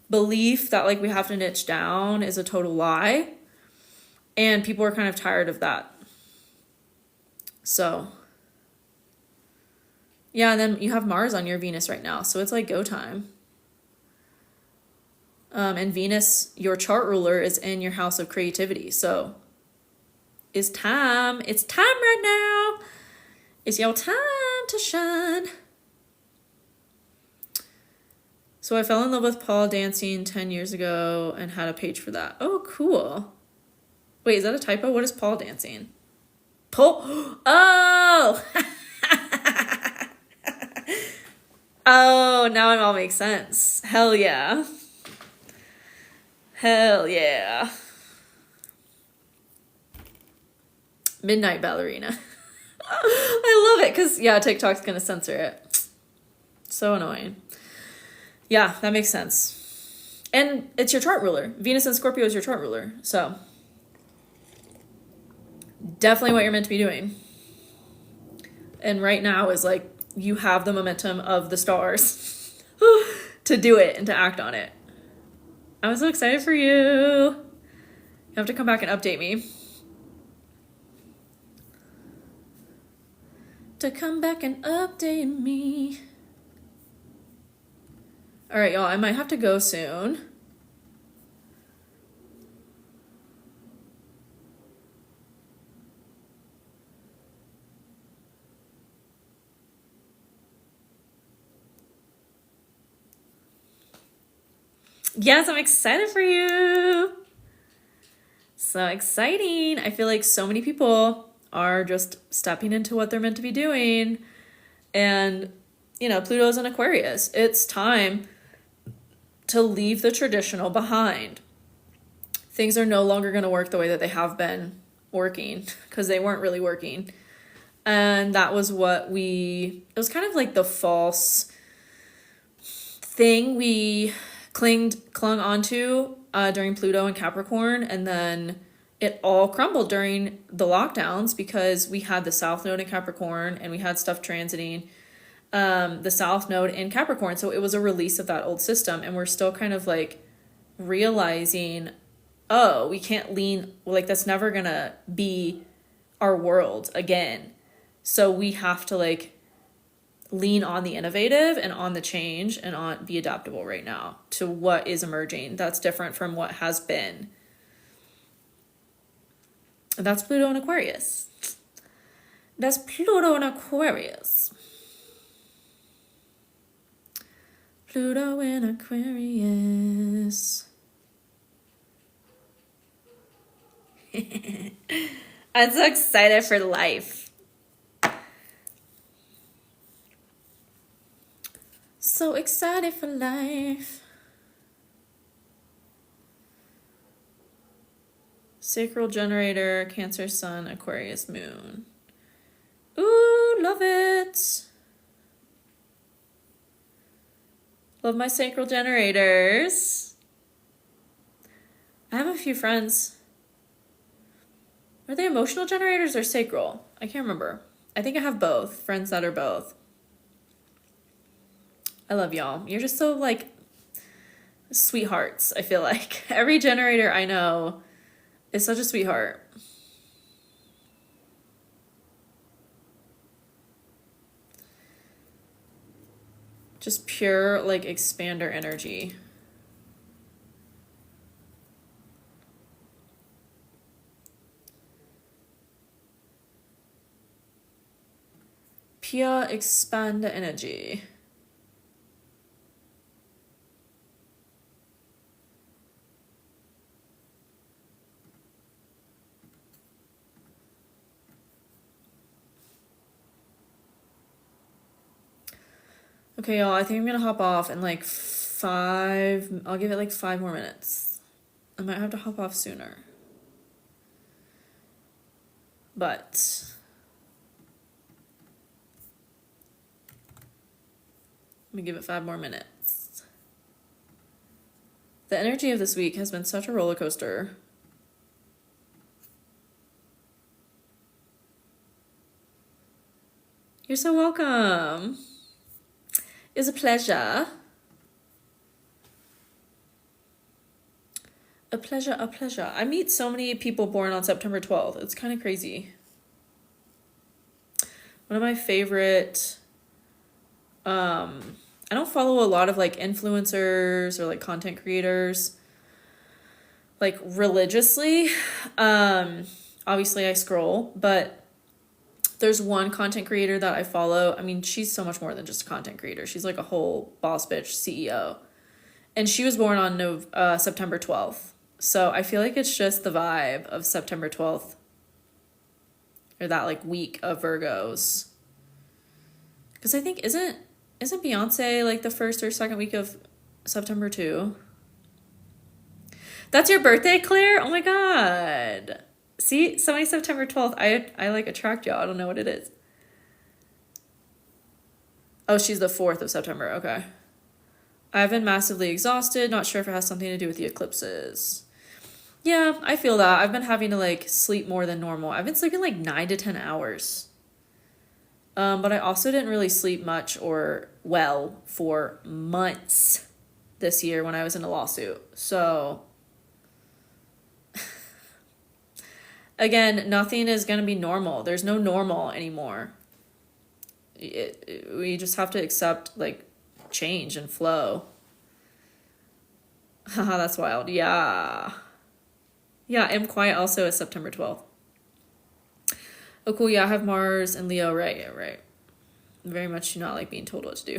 belief that like we have to niche down is a total lie. And people are kind of tired of that. So, yeah, and then you have Mars on your Venus right now. So it's like go time. And Venus, your chart ruler, is in your house of creativity. So it's time. It's time right now. It's your time to shine. So I fell in love with pole dancing 10 years ago and had a page for that. Oh, cool. Wait, is that a typo? What is pole dancing? Pole? Oh! Oh, now it all makes sense. Hell yeah. Hell yeah. Midnight ballerina. I love it because, yeah, TikTok's going to censor it. So annoying. Yeah, that makes sense. And it's your chart ruler. Venus and Scorpio is your chart ruler. So definitely what you're meant to be doing. And right now is like you have the momentum of the stars to do it and to act on it. I'm so excited for you. You have to come back and update me. To come back and update me. All right, y'all, I might have to go soon. Yes, I'm excited for you. So exciting. I feel like so many people are just stepping into what they're meant to be doing. And, you know, Pluto's in Aquarius. It's time to leave the traditional behind. Things are no longer going to work the way that they have been working because they weren't really working. And that was what it was kind of like the false thing we clung onto during Pluto and Capricorn, and then it all crumbled during the lockdowns because we had the South Node in Capricorn and we had stuff transiting the South Node in Capricorn. So it was a release of that old system, and we're still kind of like realizing, oh, we can't lean, like that's never gonna be our world again. So we have to like lean on the innovative and on the change and on be adaptable right now to what is emerging that's different from what has been. And that's Pluto in Aquarius. That's Pluto in Aquarius. Pluto in Aquarius. I'm so excited for life. So excited for life. Sacral generator, Cancer, Sun, Aquarius, Moon. Ooh, love it. Love my sacral generators. I have a few friends. Are they emotional generators or sacral? I can't remember. I think I have both. Friends that are both. I love y'all. You're just so like sweethearts, I feel like. Every generator I know is such a sweetheart. Just pure like expander energy. Pure expander energy. Okay, y'all, I think I'm gonna hop off in like I'll give it like 5 more minutes. I might have to hop off sooner. But let me give it 5 more minutes. The energy of this week has been such a roller coaster. You're so welcome. It's a pleasure. A pleasure, a pleasure. I meet so many people born on September 12th. It's kind of crazy. One of my favorite, I don't follow a lot of like influencers or like content creators like religiously. Obviously I scroll, but there's one content creator that I follow. I mean, she's so much more than just a content creator. She's like a whole boss bitch CEO. And she was born on September 12th. So I feel like it's just the vibe of September 12th. Or that like week of Virgos. Because I think, isn't Beyonce like the first or second week of September too? That's your birthday, Claire? Oh my god. See, somebody September 12th. I like attract y'all. I don't know what it is. Oh, she's the 4th of September. Okay. I've been massively exhausted. Not sure if it has something to do with the eclipses. Yeah, I feel that. I've been having to like sleep more than normal. I've been sleeping like 9 to 10 hours. But I also didn't really sleep much or well for months this year when I was in a lawsuit. So again, nothing is going to be normal. There's no normal anymore. We just have to accept like change and flow. Haha, that's wild. Yeah. Yeah, M Quiet also is September 12th. Oh, cool. Yeah, I have Mars and Leo. Right, yeah, right. Very much do not like being told what to do.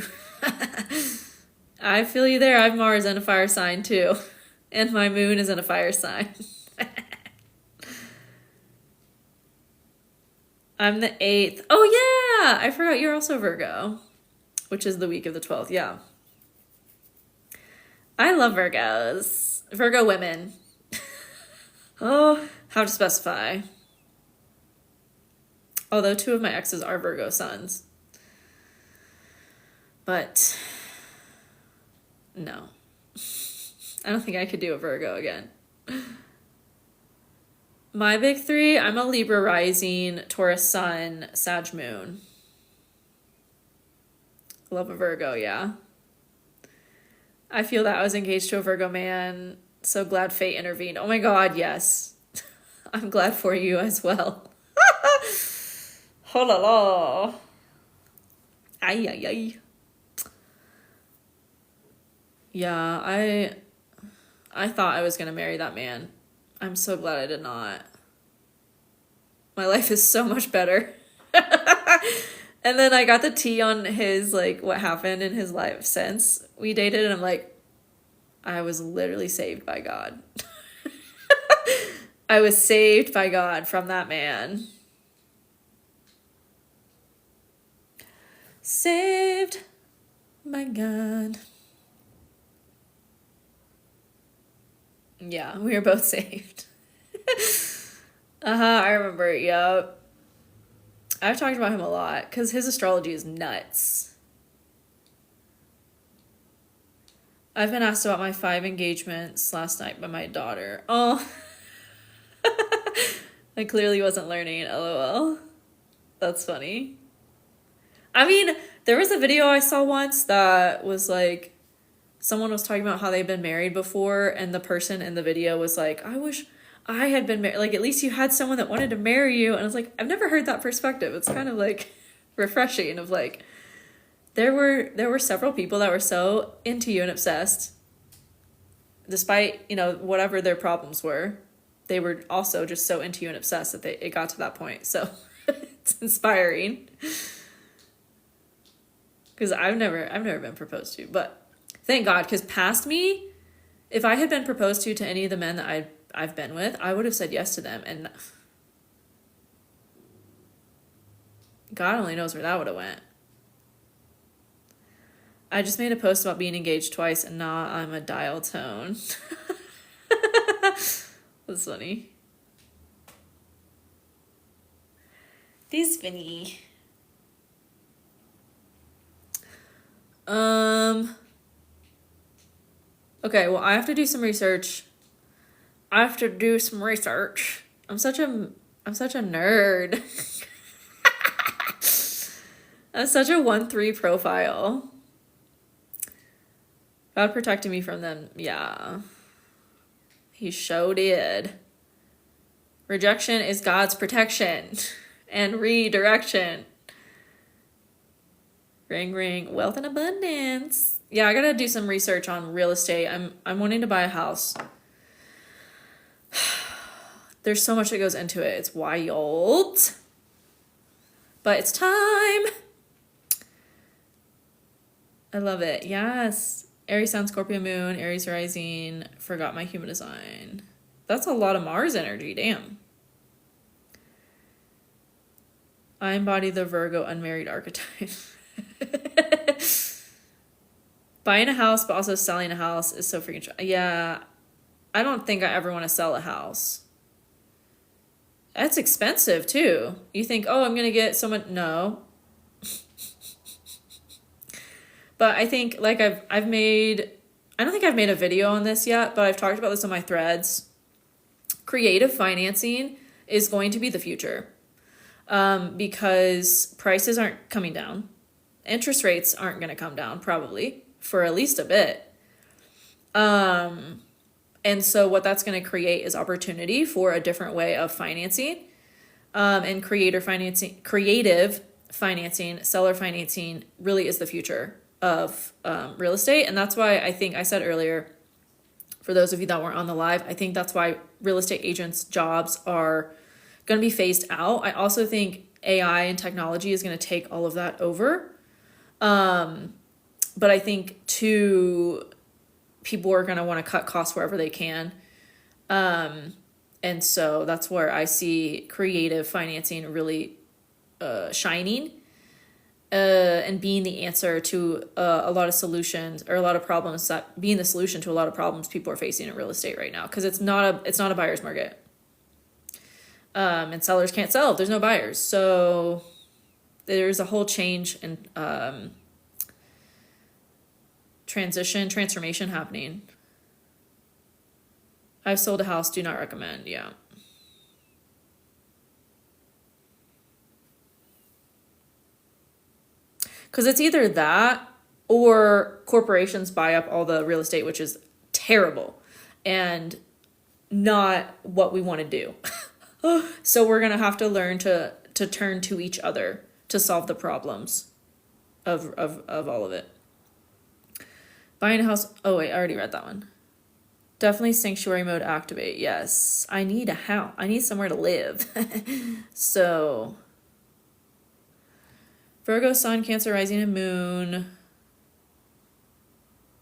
I feel you there. I have Mars and a fire sign too. And my moon is in a fire sign. I'm the 8th. Oh, yeah. I forgot you're also Virgo, which is the week of the 12th. Yeah. I love Virgos. Virgo women. Oh, how to specify. Although 2 of my exes are Virgo suns. But no. I don't think I could do a Virgo again. My big 3, I'm a Libra rising, Taurus sun, Sag moon. Love a Virgo, yeah. I feel that I was engaged to a Virgo man. So glad fate intervened. Oh my god, yes. I'm glad for you as well. Oh la la. Ay, ay, ay. Yeah, I thought I was going to marry that man. I'm so glad I did not. My life is so much better. And then I got the tea on his, like, what happened in his life since we dated, and I'm like, I was literally saved by God. I was saved by God from that man. Saved by God. Yeah, we were both saved. I remember, yep. I've talked about him a lot because his astrology is nuts. I've been asked about my 5 engagements last night by my daughter. Oh. I clearly wasn't learning, lol. That's funny. I mean, there was a video I saw once that was like, someone was talking about how they'd been married before, and the person in the video was like, I wish I had been married. Like, at least you had someone that wanted to marry you. And I was like, I've never heard that perspective. It's kind of like refreshing of like, there were several people that were so into you and obsessed, despite, you know, whatever their problems were. They were also just so into you and obsessed that it got to that point. So it's inspiring. Because I've never been proposed to, but thank God, because past me, if I had been proposed to any of the men that I've been with, I would have said yes to them, and God only knows where that would have went. I just made a post about being engaged twice and now I'm a dial tone. That's funny. This funny. Okay, well, I have to do some research. I'm such a nerd. I'm such a 1-3 profile. God protected me from them. Yeah. He sure did. Rejection is God's protection and redirection. Ring, ring. Wealth and abundance. Yeah, I gotta do some research on real estate. I'm wanting to buy a house. There's so much that goes into it. It's wild. But it's time. I love it. Yes. Aries Sun, Scorpio Moon, Aries Rising. Forgot my human design. That's a lot of Mars energy. Damn. I embody the Virgo unmarried archetype. Buying a house but also selling a house is so freaking... Yeah. I don't think I ever want to sell a house. That's expensive too. You think, oh, I'm going to get someone... No. But I think, like, I've made... I don't think I've made a video on this yet, but I've talked about this on my threads. Creative financing is going to be the future. Because prices aren't coming down. Interest rates aren't going to come down, probably, for at least a bit. And so what that's going to create is opportunity for a different way of financing. And creative financing, seller financing really is the future of real estate. And that's why I think I said earlier, for those of you that weren't on the live, I think that's why real estate agents' jobs are going to be phased out. I also think AI and technology is going to take all of that over. But I think too, people are going to want to cut costs wherever they can. And so that's where I see creative financing really shining and being the answer to a lot of solutions or a lot of problems, that being the solution to a lot of problems people are facing in real estate right now, because it's not a buyer's market. And sellers can't sell if there's no buyers. So there's a whole change in transformation happening. I've sold a house, do not recommend. Yeah. Because it's either that or corporations buy up all the real estate, which is terrible and not what we want to do. So we're going to have to learn to turn to each other to solve the problems of all of it. Buying a house. Oh, wait, I already read that one. Definitely sanctuary mode activate. Yes. I need a house. I need somewhere to live. So Virgo, Sun, Cancer, Rising, and Moon.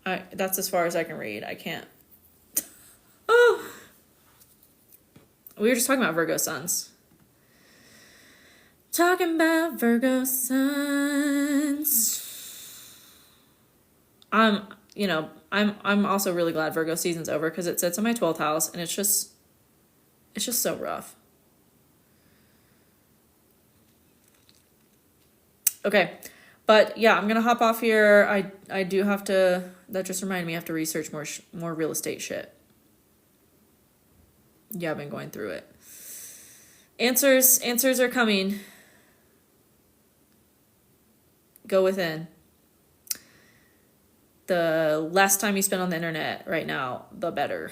That's as far as I can read. I can't. Oh. We were just talking about Virgo Suns. Talking about Virgo Suns. I'm also really glad Virgo season's over, because it sits in my 12th house and it's just so rough. Okay. But yeah, I'm going to hop off here. I do have to, that just reminded me I have to research more real estate shit. Yeah, I've been going through it. Answers are coming. Go within. The less time you spend on the internet right now, the better.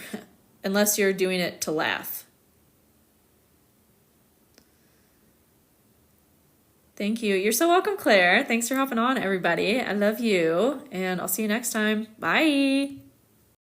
Unless you're doing it to laugh. Thank you. You're so welcome, Claire. Thanks for hopping on, everybody. I love you. And I'll see you next time. Bye.